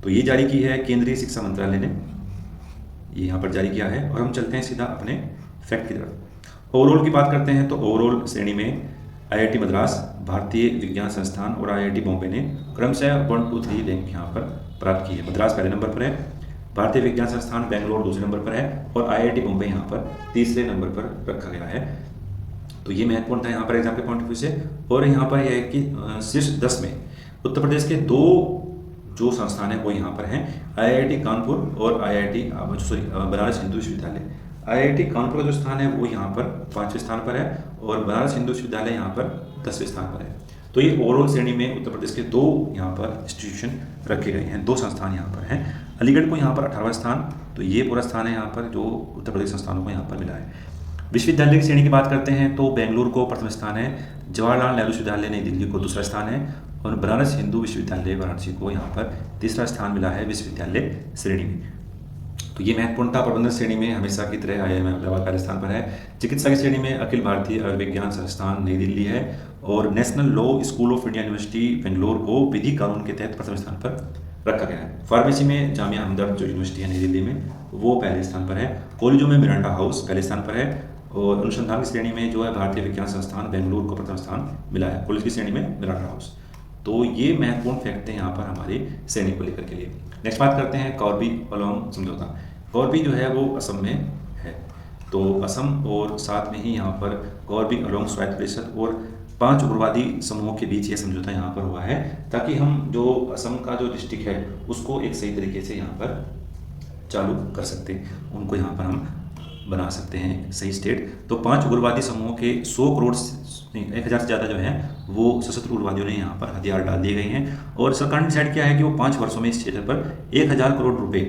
तो ये जारी की है केंद्रीय शिक्षा मंत्रालय ने, ये यहाँ पर जारी किया है। और हम चलते हैं सीधा अपने फैक्ट की तरफ। ओवरऑल की बात करते हैं तो ओवरऑल श्रेणी में IIT मद्रास, भारतीय विज्ञान संस्थान और IIT बॉम्बे ने क्रमशः 1, 2, 3 रैंक यहाँ पर प्राप्त की है। मद्रास पहले नंबर पर है, भारतीय विज्ञान संस्थान बेंगलोर दूसरे नंबर पर है, और IIT बॉम्बे यहाँ पर तीसरे नंबर पर रखा गया है। तो ये महत्वपूर्ण था यहाँ पर एग्जाम के पॉइंट ऑफ व्यू से। और यहाँ पर यह है कि शीर्ष 10 में उत्तर प्रदेश के 2 जो संस्थान है वो यहाँ पर हैं, IIT कानपुर और बनारस हिंदू विश्वविद्यालय। IIT कानपुर का जो स्थान है वो यहाँ पर 5वें स्थान पर है, और बनारस हिंदू विश्वविद्यालय यहाँ पर 10वें स्थान पर है। तो ये ओवरऑल श्रेणी में उत्तर प्रदेश के 2 यहाँ पर इंस्टीट्यूशन रखे गए हैं, 2 संस्थान यहाँ पर हैं। अलीगढ़ को यहाँ पर 18वां स्थान, तो ये पूरा स्थान है यहाँ पर जो उत्तर प्रदेश संस्थानों को यहाँ पर मिला है। विश्वविद्यालय की श्रेणी की बात करते हैं तो बेंगलुरु को प्रथम स्थान है, जवाहरलाल नेहरू विश्वविद्यालय नई दिल्ली को दूसरा स्थान है, और बनारस हिंदू विश्वविद्यालय वाराणसी को यहाँ पर तीसरा स्थान मिला है विश्वविद्यालय श्रेणी में। तो ये महत्वपूर्णता प्रबंधन श्रेणी में हमेशा की तरह IIM अहमदाबाद पहले स्थान पर है। चिकित्सा की श्रेणी में अखिल भारतीय आयुर्विज्ञान संस्थान नई दिल्ली है, और national law school of India university Bangalore को विधि कानून के तहत प्रथम स्थान पर रखा गया है। फार्मेसी में जामिया हमदर्द जो यूनिवर्सिटी है नई दिल्ली में वो पहले स्थान पर है। कॉलेजों में मिरांडा हाउस पहले स्थान पर है, और अनुसंधान की श्रेणी में जो है भारतीय विज्ञान संस्थान बेंगलुरु को प्रथम स्थान मिला है, कॉलेज की श्रेणी में मिरांडा हाउस। तो ये महत्वपूर्ण फैक्ट है यहाँ पर हमारे श्रेणी को लेकर के लिए। नेक्स्ट बात करते हैं कॉर्बी अलोंग समझौता। कॉर्बी जो है वो असम में है। तो असम और साथ में ही यहाँ पर कॉर्बी अलोंग स्वायत्त परिषद और 5 उग्रवादी समूहों के बीच ये समझौता यहाँ पर हुआ है, ताकि हम जो असम का जो डिस्ट्रिक्ट है उसको एक सही तरीके से यहाँ पर चालू कर सकते हैं, उनको यहाँ पर हम बना सकते हैं सही स्टेट। तो 5 उग्रवादी समूहों के 100 करोड़ 1000 से ज़्यादा जो है वो सशस्त्र उग्रवादियों ने यहाँ पर हथियार डाल दिए गए हैं, और सरकार ने डिसाइड किया है कि वो 5 वर्षों में इस क्षेत्र पर 1000 करोड़ रुपए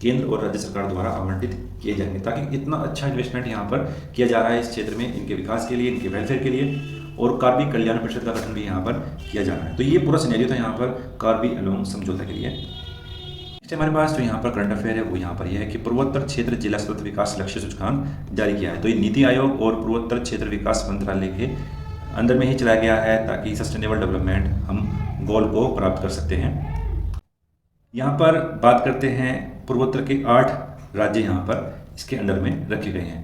केंद्र और राज्य सरकार द्वारा आवंटित किए जाएंगे, ताकि इतना अच्छा इन्वेस्टमेंट यहाँ पर किया जा रहा है इस क्षेत्र में, इनके विकास के लिए, इनके वेलफेयर के लिए, और कार्बी कल्याण परिषद का गठन भी यहाँ पर किया जा रहा है। तो ये पूरा सिनेरियो था यहाँ पर कार्बी अलोंग समझौता के लिए। नेक्स्ट हमारे पास जो यहाँ पर करंट अफेयर है वो यहाँ पर यह है कि पूर्वोत्तर क्षेत्र जिला सतत विकास लक्ष्य सूचकांक जारी किया है। तो ये नीति आयोग और पूर्वोत्तर क्षेत्र विकास मंत्रालय के अंदर में ही चलाया गया है, ताकि सस्टेनेबल डेवलपमेंट हम गोल को प्राप्त कर सकते हैं। यहाँ पर बात करते हैं पूर्वोत्तर के 8 राज्य यहाँ पर इसके अंडर में रखे गए हैं।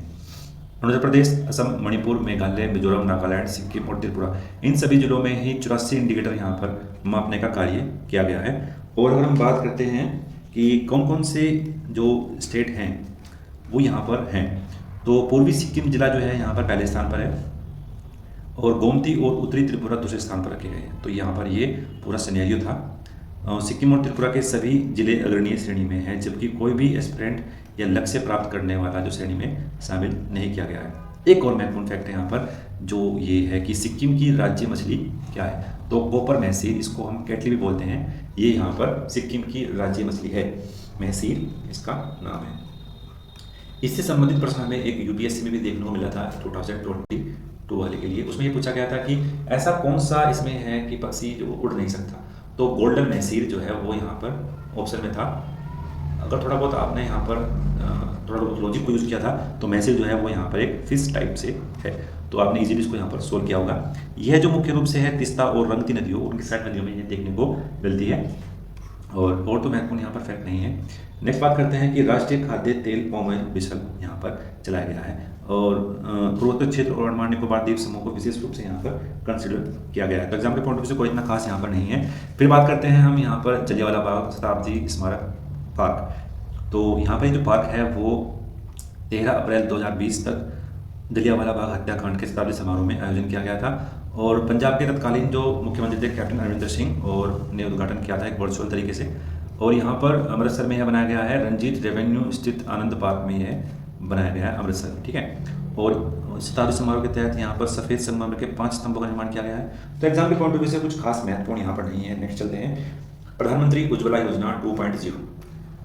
अरुणाचल प्रदेश, असम, मणिपुर, मेघालय, मिजोरम, नागालैंड, सिक्किम और त्रिपुरा, इन सभी जिलों में ही 84 इंडिकेटर यहाँ पर मापने का कार्य किया गया है। और अगर हम बात करते हैं कि कौन कौन से जो स्टेट हैं वो यहाँ पर हैं, तो पूर्वी सिक्किम जिला जो है यहाँ पर पहले स्थान पर है, और गोमती और उत्तरी त्रिपुरा दूसरे स्थान पर रखे गए हैं। तो यहाँ पर ये पूरा सिनेरियो था। सिक्किम और त्रिपुरा के सभी जिले अग्रणीय श्रेणी में हैं, जबकि कोई भी एस्पिरेंट या लक्ष्य प्राप्त करने वाला जो श्रेणी में शामिल नहीं किया गया है। एक और महत्वपूर्ण फैक्ट है यहाँ पर जो ये है कि सिक्किम की राज्य मछली क्या है, तो कोपर महसीर, इसको हम कैटली भी बोलते हैं, ये यहाँ पर सिक्किम की राज्य मछली है, महसीर इसका नाम है। इससे संबंधित प्रश्न हमें एक यूपीएससी में भी देखने को मिला था 2022 वाले के लिए। उसमें ये पूछा गया था कि ऐसा कौन सा इसमें है कि पक्षी जो उड़ नहीं सकता, तो गोल्डन महसीर जो है वो यहाँ पर ऑप्शन में था। अगर थोड़ा बहुत आपने यहाँ पर थोड़ा बहुत लॉजिक को यूज़ किया था तो महसीर जो है वो यहाँ पर एक फिश टाइप से है, तो आपने इजीली इसको यहाँ पर सोल्व किया होगा। यह जो मुख्य रूप से है तिस्ता और रंगती नदियों, उनकी साइड नदियों में ये देखने को मिलती है, और तो महत्वपूर्ण यहाँ पर फैक्ट नहीं है। नेक्स्ट बात करते हैं कि राष्ट्रीय खाद्य तेल पाम ऑयल मिशन यहाँ पर चलाया गया है, और पूर्वोत्तर क्षेत्र और अंडमान निकोबार द्वीप समूह को विशेष रूप से यहाँ पर कंसिडर किया गया है। तो एग्जाम के पॉइंट ऑफ व्यू से कोई इतना खास यहाँ पर नहीं है। फिर बात करते हैं हम यहाँ पर जलियांवाला बाग शताब्दी स्मारक पार्क। तो यहाँ पर जो पार्क है वो 13 अप्रैल 2020 तक जलियांवाला बाग हत्याकांड के शताब्दी समारोह में आयोजन किया गया था, और पंजाब के तत्कालीन जो मुख्यमंत्री थे कैप्टन अमरिंदर सिंह और ने उद्घाटन किया था एक वर्चुअल तरीके से। और यहाँ पर अमृतसर में यह बनाया गया है, रंजीत रेवेन्यू स्थित आनंद पार्क में यह बनाया गया है अमृतसर, ठीक है। और शताब्दी समारोह के तहत यहाँ पर सफ़ेद संगमरमर के 5 स्तंभों का निर्माण किया गया है। तो एग्जाम के पॉइंट ऑफ व्यू से कुछ खास महत्वपूर्ण यहाँ पर नहीं है। नेक्स्ट चलते हैं प्रधानमंत्री उज्ज्वला योजना 2.0।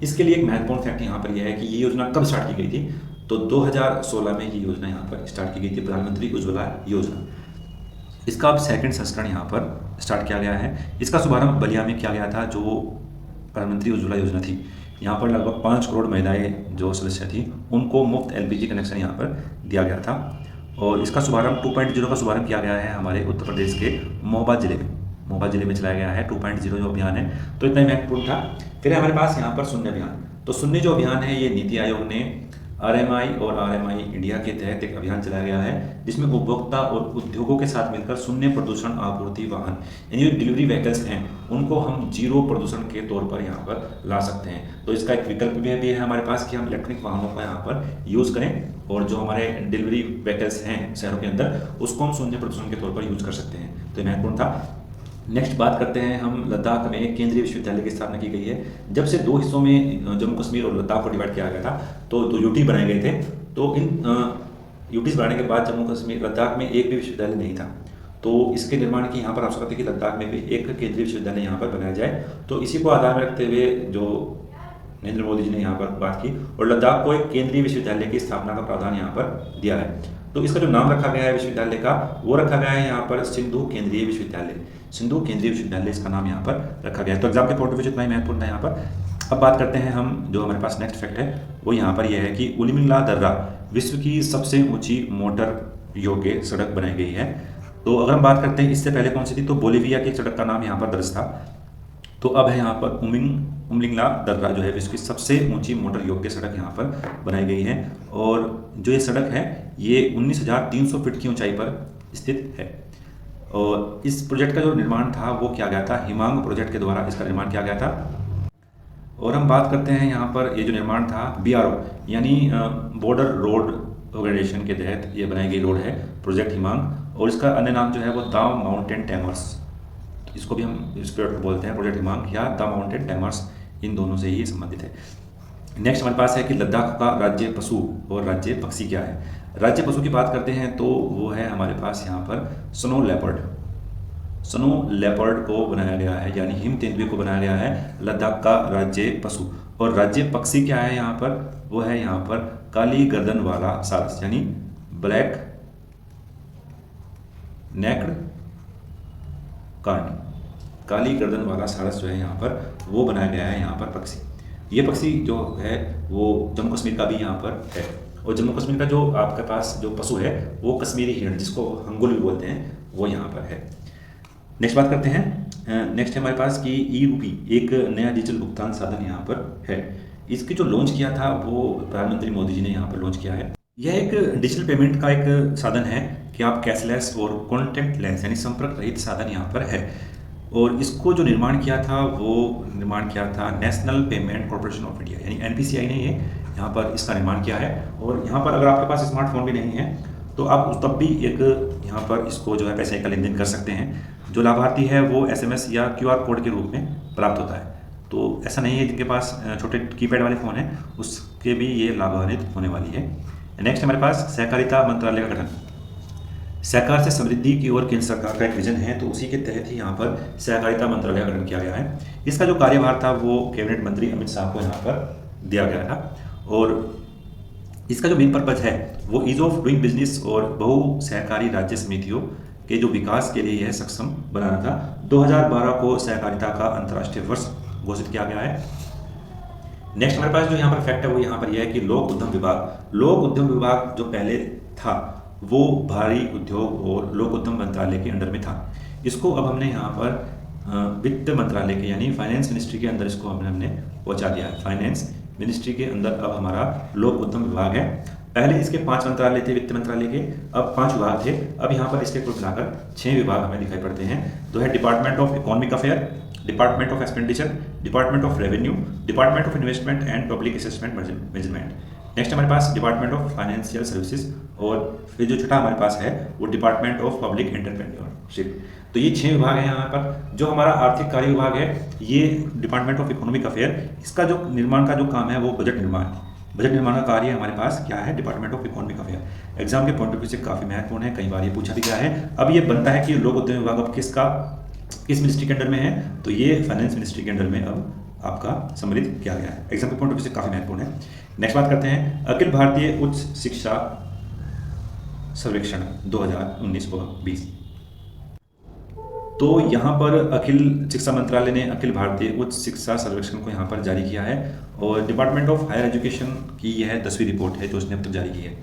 इसके लिए एक महत्वपूर्ण फैक्ट यहाँ पर यह है कि ये योजना कब स्टार्ट की गई थी, तो 2016 में ये योजना यहाँ पर स्टार्ट की गई थी, प्रधानमंत्री उज्ज्वला योजना। इसका अब 2nd संस्करण यहाँ पर स्टार्ट किया गया है। इसका शुभारंभ बलिया में किया गया था, जो प्रधानमंत्री उज्ज्वला योजना थी। यहाँ पर लगभग 5 करोड़ महिलाएं जो सदस्य थी उनको मुफ्त एलपीजी कनेक्शन यहाँ पर दिया गया था, और इसका शुभारंभ 2.0 का शुभारंभ किया गया है हमारे उत्तर प्रदेश के महोबा जिले में। महोबा जिले में चलाया गया है 2.0 जो अभियान है, तो इतना ही महत्वपूर्ण था। फिर हमारे पास यहाँ पर शून्य अभियान। तो शून्य जो अभियान है ये नीति आयोग ने आरएमआई और आरएमआई इंडिया के तहत एक अभियान चलाया गया है, जिसमें उपभोक्ता और उद्योगों के साथ मिलकर शून्य प्रदूषण आपूर्ति वाहन यानी जो डिलीवरी व्हीकल्स हैं उनको हम जीरो प्रदूषण के तौर पर यहाँ पर ला सकते हैं। तो इसका एक विकल्प भी है हमारे पास कि हम इलेक्ट्रिक वाहनों का यहाँ पर यूज़ करें, और जो हमारे डिलीवरी व्हीकल्स हैं शहरों के अंदर उसको हम शून्य प्रदूषण के तौर पर यूज़ कर सकते हैं। तो महत्वपूर्ण था। नेक्स्ट बात करते हैं हम लद्दाख में केंद्रीय विश्वविद्यालय की स्थापना की गई है। जब से 2 हिस्सों में जम्मू कश्मीर और लद्दाख को डिवाइड किया गया था, तो 2 यूटी बनाए गए थे। तो इन यूटीज बनाने के बाद जम्मू कश्मीर लद्दाख में एक भी विश्वविद्यालय नहीं था, तो इसके निर्माण की यहाँ पर आवश्यकता थी कि लद्दाख में भी एक केंद्रीय विश्वविद्यालय यहाँ पर बनाया जाए। तो इसी को आधार में रखते हुए जो नरेंद्र मोदी जी ने यहाँ पर बात की और लद्दाख को एक केंद्रीय विश्वविद्यालय की स्थापना का प्रावधान यहाँ पर दिया है। तो इसका जो नाम रखा गया है विश्वविद्यालय का, वो रखा गया है यहाँ पर सिंधु केंद्रीय विश्वविद्यालय। सिंधु केंद्रीय विश्वविद्यालय इसका नाम यहाँ पर रखा गया है। तो एग्जाम के पॉइंट ऑफ व्यू इतना ही महत्वपूर्ण है यहाँ पर। अब बात करते हैं हम, जो हमारे पास नेक्स्ट फैक्ट है वो यहाँ पर यह है कि उलिमिंगला दर्रा विश्व की सबसे ऊंची मोटर योग्य सड़क बनाई गई है। तो अगर हम बात करते हैं इससे पहले कौन सी थी, तो बोलीविया की एक सड़क का नाम यहाँ पर दर्ज था। तो अब है यहाँ पर उमिंगला दर्रा जो है विश्व की सबसे ऊंची मोटर योग्य सड़क यहाँ पर बनाई गई है, और जो ये सड़क है ये 19,300 फीट की ऊंचाई पर स्थित है। और इस प्रोजेक्ट का जो निर्माण था वो किया गया था हिमांग प्रोजेक्ट के द्वारा, इसका निर्माण किया गया था। और हम बात करते हैं यहाँ पर ये जो निर्माण था BRO यानी बॉर्डर रोड ऑर्गेनाइजेशन के तहत ये बनाई गई रोड है, प्रोजेक्ट हिमांग, और इसका अन्य नाम जो है वो द माउंटेन टैमर्स, इसको भी हम इस प्रोजेक्ट को बोलते हैं प्रोजेक्ट हिमांग या द माउंटेन टैमर्स, इन दोनों से ही संबंधित है। नेक्स्ट हमारे पास है कि लद्दाख का राज्य पशु और राज्य पक्षी क्या है। राज्य पशु की बात करते हैं तो वो है हमारे पास यहाँ पर स्नो लेपर्ड। स्नो लेपर्ड को बनाया गया है, यानी हिम तेंदुए को बनाया गया है लद्दाख का राज्य पशु। और राज्य पक्षी क्या है यहाँ पर, वो है यहाँ पर काली गर्दन वाला सारस, यानी ब्लैक नेक्ड कार्न, काली गर्दन वाला सारस जो है यहाँ पर वो बनाया गया है यहाँ पर पक्षी। ये पक्षी जो है वो जम्मू कश्मीर का भी यहाँ पर है, और जम्मू कश्मीर का जो आपके पास जो पशु है वो कश्मीरी हिरण, जिसको हंगुल भी बोलते हैं, वो यहाँ पर है। नेक्स्ट बात करते हैं, नेक्स्ट है हमारे पास कि ई रूपी एक नया डिजिटल भुगतान साधन यहाँ पर है। इसकी जो लॉन्च किया था वो प्रधानमंत्री मोदी जी ने यहाँ पर लॉन्च किया है। यह एक डिजिटल पेमेंट का एक साधन है कि आप कैशलेस और कॉन्टैक्टलेस यानी संपर्क रहित साधन यहाँ पर है। और इसको जो निर्माण किया था वो निर्माण किया था national payment corporation of India, यानी एनपीसीआई ने ये यहाँ पर इसका निर्माण किया है। और यहाँ पर अगर आपके पास स्मार्टफोन भी नहीं है तो आप तब भी एक यहाँ पर इसको जो है पैसे का लेन देन कर सकते हैं। जो लाभार्थी है वो एसएमएस या क्यूआर कोड के रूप में प्राप्त होता है। तो ऐसा नहीं है जिनके पास छोटे कीपैड वाले फ़ोन हैं उसके भी ये लाभान्वित होने वाली है। नेक्स्ट हमारे पास सहकारिता मंत्रालय का गठन। सहकार से समृद्धि की ओर केंद्र सरकार का एक विजन है, तो उसी के तहत ही यहाँ पर सहकारिता मंत्रालय का गठन किया गया है। इसका जो कार्यभार था वो कैबिनेट मंत्री अमित शाह को यहाँ पर दिया गया था। और इसका जो मेन पर्पज है वो ईज ऑफ डूइंग बिजनेस और बहु सहकारी राज्य समितियों के जो विकास के लिए यह सक्षम बनाना था। 2012 को सहकारिता का अंतर्राष्ट्रीय वर्ष घोषित किया गया है। नेक्स्ट हमारे पास जो यहाँ पर फैक्ट है वो यहाँ पर यह है कि लोक उद्यम विभाग जो पहले था वो भारी उद्योग और लोक उद्यम मंत्रालय के अंडर में था। इसको अब हमने यहाँ पर वित्त मंत्रालय के यानी फाइनेंस मिनिस्ट्री के अंदर इसको हमने पहुँचा दिया है। फाइनेंस मिनिस्ट्री के अंदर अब हमारा लोक उद्यम विभाग है। पहले इसके 5 मंत्रालय थे वित्त मंत्रालय के, अब 5 विभाग थे। अब यहाँ पर इसके कुल मिलाकर 6 विभाग हमें दिखाई पड़ते हैं। तो है department of economic affair, department of expenditure, department of revenue, department of investment and public assessment management. Next हमारे पास डिपार्टमेंट ऑफ फाइनेंशियल सर्विसेज, और फिर जो छठा हमारे पास है वो डिपार्टमेंट ऑफ पब्लिक एंटरप्रेन्योरशिप। तो ये 6 विभाग हैं यहाँ पर। जो हमारा आर्थिक कार्य विभाग है ये डिपार्टमेंट ऑफ इकोनॉमिक अफेयर, इसका जो निर्माण का जो काम है वो बजट निर्माण का कार्य हमारे पास क्या है, department of economic affair. Exam के पॉइंट ऑफ व्यू से काफ़ी महत्वपूर्ण है, कई बार ये पूछा भी गया है। अब ये बनता है कि लोक उद्यम विभाग अब किस मिनिस्ट्री के अंडर में है, तो ये फाइनेंस मिनिस्ट्री के अंडर में अब आपका सम्मिलित किया गया है। एग्जाम के पॉइंट ऑफ व्यू से काफ़ी महत्वपूर्ण है। नेक्स्ट बात करते हैं अखिल भारतीय उच्च शिक्षा सर्वेक्षण 2019-20। तो यहाँ पर अखिल शिक्षा मंत्रालय ने अखिल भारतीय उच्च शिक्षा सर्वेक्षण को यहाँ पर जारी किया है, और डिपार्टमेंट ऑफ हायर एजुकेशन की यह 10वीं रिपोर्ट है जो उसने अब तक जारी की है।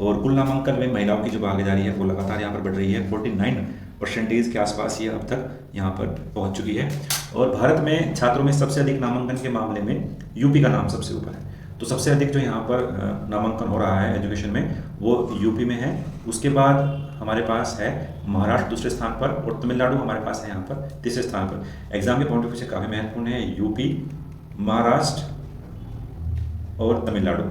और कुल नामांकन में महिलाओं की जो भागीदारी है वो लगातार यहाँ पर बढ़ रही है। 49% के आसपास ये अब तक यहाँ पर पहुँच चुकी है। और भारत में छात्रों में सबसे अधिक नामांकन के मामले में यूपी का नाम सबसे ऊपर है। तो सबसे अधिक जो यहाँ पर नामांकन हो रहा है एजुकेशन में वो यूपी में है। उसके बाद हमारे पास है महाराष्ट्र दूसरे स्थान पर, और तमिलनाडु हमारे पास है यहाँ पर तीसरे स्थान पर। एग्जाम के पॉइंट ऑफ व्यू से काफ़ी महत्वपूर्ण है। यूपी, महाराष्ट्र और तमिलनाडु,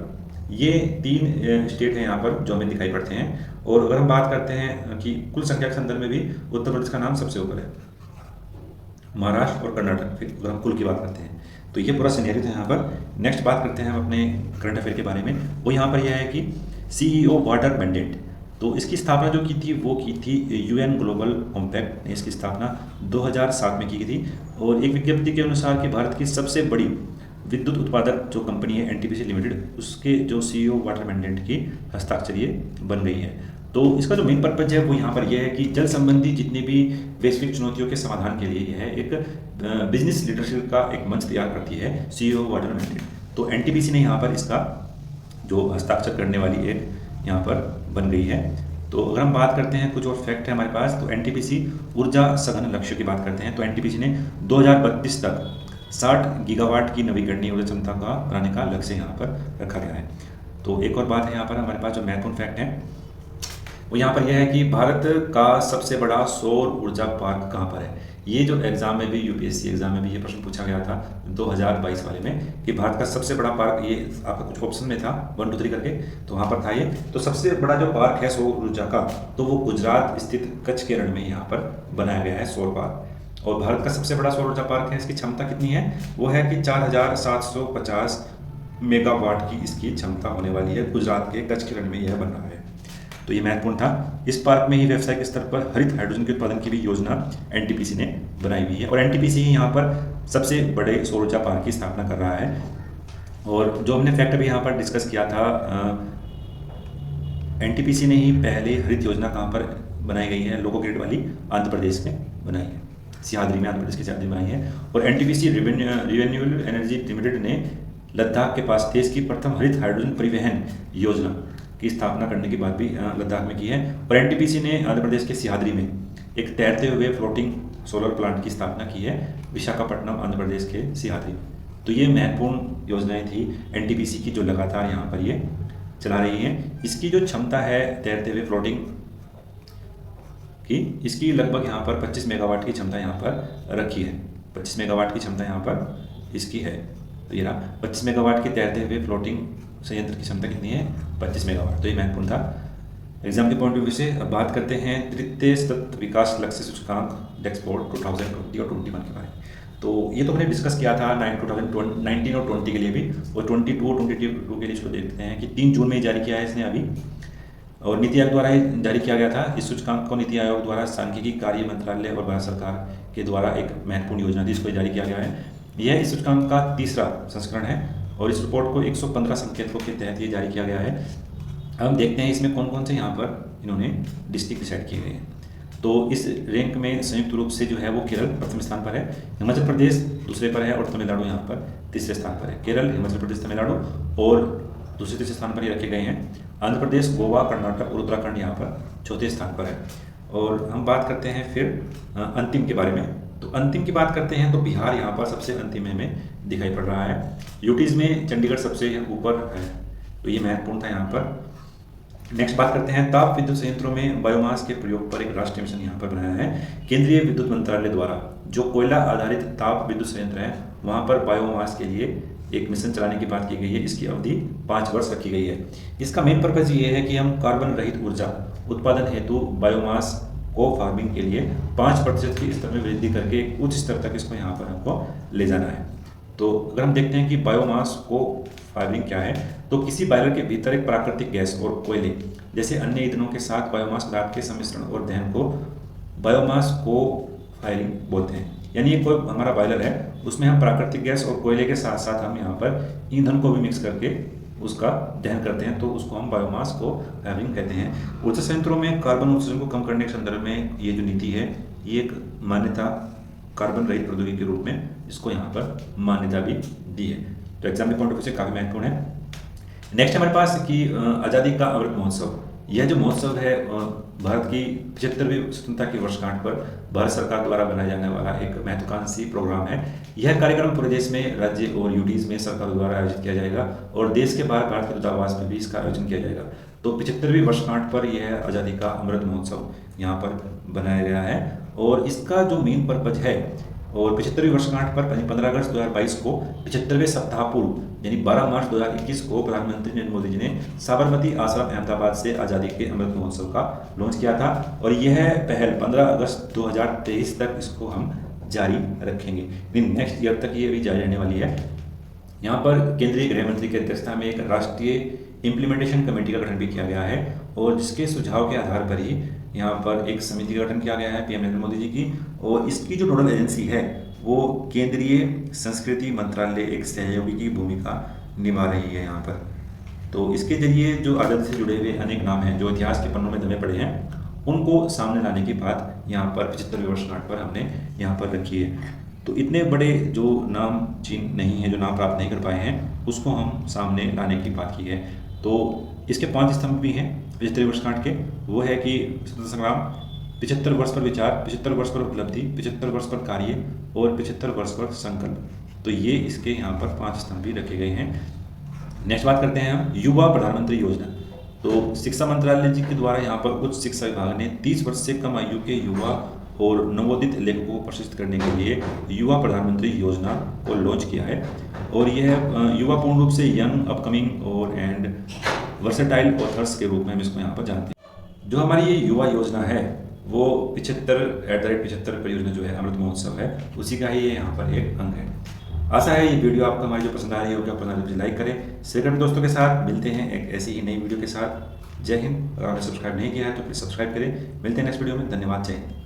ये 3 स्टेट हैं यहाँ पर जो हमें दिखाई पड़ते हैं। और अगर हम बात करते हैं कि कुल संख्या के संदर्भ में भी उत्तर प्रदेश का नाम सबसे ऊपर है, महाराष्ट्र और कर्नाटक। फिर अगर हम कुल की बात करते हैं तो ये पूरा सिनेरियो था यहाँ पर। नेक्स्ट बात करते हैं हम अपने करंट अफेयर के बारे में। वो यहाँ पर यह है कि CEO वाटर मैंडेट, तो इसकी स्थापना जो की थी वो की थी UN ग्लोबल कॉम्पैक्ट ने इसकी स्थापना 2007 में की थी। और एक विज्ञप्ति के अनुसार कि भारत की सबसे बड़ी विद्युत उत्पादक जो कंपनी है NTPC लिमिटेड, उसके जो CEO वाटर मैंडेट की हस्ताक्षरीय बन गई है। तो इसका जो मेन पर्पज है वो यहाँ पर यह है कि जल संबंधी जितनी भी वैश्विक चुनौतियों के समाधान के लिए यह एक बिजनेस लीडरशिप का एक मंच तैयार करती है CEO वाटर मैंडेट। तो NTPC ने यहाँ पर इसका जो हस्ताक्षर करने वाली एक यहाँ पर बन गई है। तो अगर हम बात करते हैं कुछ और फैक्ट है हमारे पास, तो NTPC ऊर्जा सघन लक्ष्य की बात करते हैं तो NTPC ने 2032 तक 60 गीगावाट की नवीकरणीय ऊर्जा क्षमता का बनाने का लक्ष्य यहाँ पर रखा गया है। तो एक और बात है यहाँ पर हमारे पास जो महत्वपूर्ण फैक्ट है वो यहाँ पर यह है कि भारत का सबसे बड़ा सौर ऊर्जा पार्क कहाँ पर है। ये जो एग्ज़ाम में भी, यूपीएससी एग्ज़ाम में भी ये प्रश्न पूछा गया था 2022 वाले में कि भारत का सबसे बड़ा पार्क, ये आपका कुछ ऑप्शन में था 1 2 3 करके, तो वहाँ पर था ये। तो सबसे बड़ा जो पार्क है सौर ऊर्जा का, तो वो गुजरात स्थित कच्छ के रण में यहाँ पर बनाया गया है सौर पार्क। और भारत का सबसे बड़ा सौर ऊर्जा पार्क है, इसकी क्षमता कितनी है, वो है कि 4750 मेगावाट की इसकी क्षमता होने वाली है। गुजरात के कच्छ के रण में यह बन रहा है। तो ये महत्वपूर्ण था। इस पार्क में ही व्यावसायिक स्तर पर हरित हाइड्रोजन के उत्पादन की भी योजना एनटीपीसी ने बनाई हुई है, और एनटीपीसी ही यहाँ पर सबसे बड़े सौर ऊर्जा पार्क की स्थापना कर रहा है। और जो हमने फैक्ट भी यहाँ पर डिस्कस किया था, एनटीपीसी ने ही पहले हरित योजना कहाँ पर बनाई गई है, लोको ग्रिड वाली, आंध्र प्रदेश में बनाई है, सियाद्री में, आंध्र प्रदेश की सियाद्री बनाई है। और एनटीपीसी रिन्यूएबल एनर्जी लिमिटेड ने लद्दाख के पास देश की प्रथम हरित हाइड्रोजन परिवहन योजना की स्थापना करने की बात भी लद्दाख में की है। और एनटीपीसी ने आंध्र प्रदेश के सियाद्री में एक तैरते हुए फ्लोटिंग सोलर प्लांट की स्थापना की है, विशाखापट्टनम, आंध्र प्रदेश के सियाद्री। तो ये महत्वपूर्ण योजनाएं थी एनटीपीसी की, जो लगातार यहाँ पर ये चला रही है। इसकी जो क्षमता है तैरते हुए फ्लोटिंग की, इसकी लगभग यहाँ पर 25 मेगावाट की क्षमता यहाँ पर रखी है। 25 मेगावाट की क्षमता यहाँ पर इसकी है। तो ये रहा 25 मेगावाट की तैरते हुए फ्लोटिंग संयंत्र की क्षमता कितनी है, 25 मेगावाट। तो ये महत्वपूर्ण था एग्जाम के पॉइंट ऑफ व्यू से। अब बात करते हैं तृतीय सतत विकास लक्ष्य सूचकांक डैशबोर्ड 2020 और 21 के बारे में। तो ये तो हमने डिस्कस किया था 2019 और 20 के लिए भी, और 22 और 22 के लिए इसको देखते हैं कि 3 जून में जारी किया है इसने अभी, और नीति आयोग द्वारा जारी किया गया था। इस सूचकांक को नीति आयोग द्वारा सांख्यिकी कार्य मंत्रालय और भारत सरकार के द्वारा एक महत्वपूर्ण योजना थी, इसको जारी किया गया है। यह इस सूचकांक का तीसरा संस्करण है, और इस रिपोर्ट को 115 संकेतकों के तहत ये जारी किया गया है। अब देखते हैं इसमें कौन कौन से यहाँ पर इन्होंने डिस्ट्रिक्ट डिसाइड किए गए हैं। तो इस रैंक में संयुक्त रूप से जो है वो केरल प्रथम स्थान पर है, हिमाचल प्रदेश दूसरे पर है, और तमिलनाडु यहाँ पर तीसरे स्थान पर है। केरल, हिमाचल प्रदेश, तमिलनाडु और दूसरे तीसरे स्थान पर ही रखे गए हैं। आंध्र प्रदेश, गोवा, कर्नाटक और उत्तराखंड यहाँ पर चौथे स्थान पर है। और हम बात करते हैं फिर अंतिम के बारे में। तो अंतिम की बात करते हैं तो बिहार यहाँ पर सबसे अंतिम में दिखाई पड़ रहा है। यूटीज़ में चंडीगढ़ सबसे ऊपर है, तो ये महत्वपूर्ण था यहाँ पर। नेक्स्ट बात करते हैं ताप विद्युत संयंत्रों में बायोमास के प्रयोग पर एक राष्ट्रीय मिशन यहाँ पर बनाया है केंद्रीय विद्युत मंत्रालय द्वारा। जो कोयला आधारित ताप विद्युत संयंत्र है वहाँ पर बायोमास के लिए एक मिशन चलाने की बात की गई है। इसकी अवधि 5 वर्ष रखी गई है। इसका मेन पर्पज ये है कि हम कार्बन रहित ऊर्जा उत्पादन हेतु बायोमास को फार्मिंग के लिए 5% के स्तर में वृद्धि करके उच्च स्तर तक इसको यहाँ पर हमको ले जाना है। तो अगर हम देखते हैं कि बायोमास को फायरिंग क्या है, तो किसी बॉयलर के भीतर एक प्राकृतिक गैस और कोयले जैसे अन्य ईंधनों के साथ बायोमास पदार्थ के सम्मिश्रण और दहन को बायोमास को फायरिंग बोलते हैं। यानी ये कोई हमारा बॉयलर है, उसमें हम प्राकृतिक गैस और कोयले के साथ साथ हम यहाँ पर ईंधन को भी मिक्स करके उसका दहन करते हैं, तो उसको हम बायोमास को फायरिंग कहते हैं। ऊर्जा संयंत्रों में कार्बन उत्सर्जन को कम करने के संदर्भ में ये जो नीति है, ये एक मान्यता कार्बन रहित प्रौद्योगिकी के रूप में इसको यहाँ पर मान्यता भी दी है। तो एग्जाम के पॉइंट ऑफ व्यू से काफ़ी महत्वपूर्ण है। नेक्स्ट हमारे पास कि आज़ादी का अमृत महोत्सव। यह जो महोत्सव है भारत की 75वीं स्वतंत्रता की वर्षगांठ पर भारत सरकार द्वारा बनाया जाने वाला एक महत्वाकांक्षी प्रोग्राम है। यह कार्यक्रम पूरे देश में राज्य और यूटीज में सरकार द्वारा आयोजित किया जाएगा और देश के बाहर भारत के दूतावास में भी इसका आयोजन किया जाएगा। तो 75वीं वर्षगांठ पर यह आज़ादी का अमृत महोत्सव यहाँ पर बनाया गया है और इसका जो मेन पर्पज है, और 75वीं वर्षगांठ पर 15 अगस्त 2022 को 75वें सप्ताह पूर्व यानी 12 मार्च 2021 को प्रधानमंत्री नरेंद्र मोदी जी ने साबरमती आश्रम अहमदाबाद से आज़ादी के अमृत महोत्सव का लॉन्च किया था और यह पहल 15 अगस्त 2023 तक इसको हम जारी रखेंगे। लेकिन नेक्स्ट ईयर तक ये भी जारी रहने वाली है। यहाँ पर केंद्रीय गृह मंत्री की अध्यक्षता में एक राष्ट्रीय इम्प्लीमेंटेशन कमेटी का गठन भी किया गया है और जिसके सुझाव के आधार पर ही यहाँ पर एक समिति का गठन किया गया है पीएम नरेंद्र मोदी जी की, और इसकी जो नोडल एजेंसी है वो केंद्रीय संस्कृति मंत्रालय एक सहयोगी की भूमिका निभा रही है यहाँ पर। तो इसके जरिए जो आज़ादी से जुड़े हुए अनेक नाम हैं जो इतिहास के पन्नों में दबे पड़े हैं उनको सामने लाने की बात यहाँ पर 75वीं वर्षगांठ पर हमने यहाँ पर रखी है। तो इतने बड़े जो नाम चिन्ह नहीं है, जो नाम प्राप्त नहीं कर पाए हैं, उसको हम सामने लाने की बात की है। तो इसके 5 स्तंभ भी हैं 75वीं वर्षगांठ के। वो है कि स्वतंत्रता संग्राम, 75 वर्ष पर विचार, 75 वर्ष पर उपलब्धि, 75 वर्ष पर कार्य और 75 वर्ष पर संकल्प। तो ये इसके यहाँ पर 5 स्तंभ भी रखे गए हैं। नेक्स्ट बात करते हैं हम युवा प्रधानमंत्री योजना। तो शिक्षा मंत्रालय जी के द्वारा यहाँ पर उच्च शिक्षा विभाग ने 30 वर्ष से कम आयु के युवा और नवोदित लेखकों को प्रशिक्षित करने के लिए युवा प्रधानमंत्री योजना को लॉन्च किया है। और यह युवा पूर्ण रूप से यंग, अपकमिंग और एंड वर्सेटाइल ऑथर्स के रूप में हम इसको यहाँ पर जानते हैं। जो हमारी ये युवा योजना है वो 75 परियोजना जो है अमृत महोत्सव है, उसी का ही ये यहाँ पर एक अंग है। आशा है ये वीडियो आपको हमारी जो पसंद आ रही होगी, आप पसंद आ रही है लाइक करें, शेयर करें दोस्तों के साथ। मिलते हैं एक ऐसी ही नई वीडियो के साथ। जय हिंद। अगर आपने सब्सक्राइब नहीं किया है तो प्लीज़ सब्सक्राइब करें। मिलते हैं नेक्स्ट वीडियो में। धन्यवाद। जय हिंद।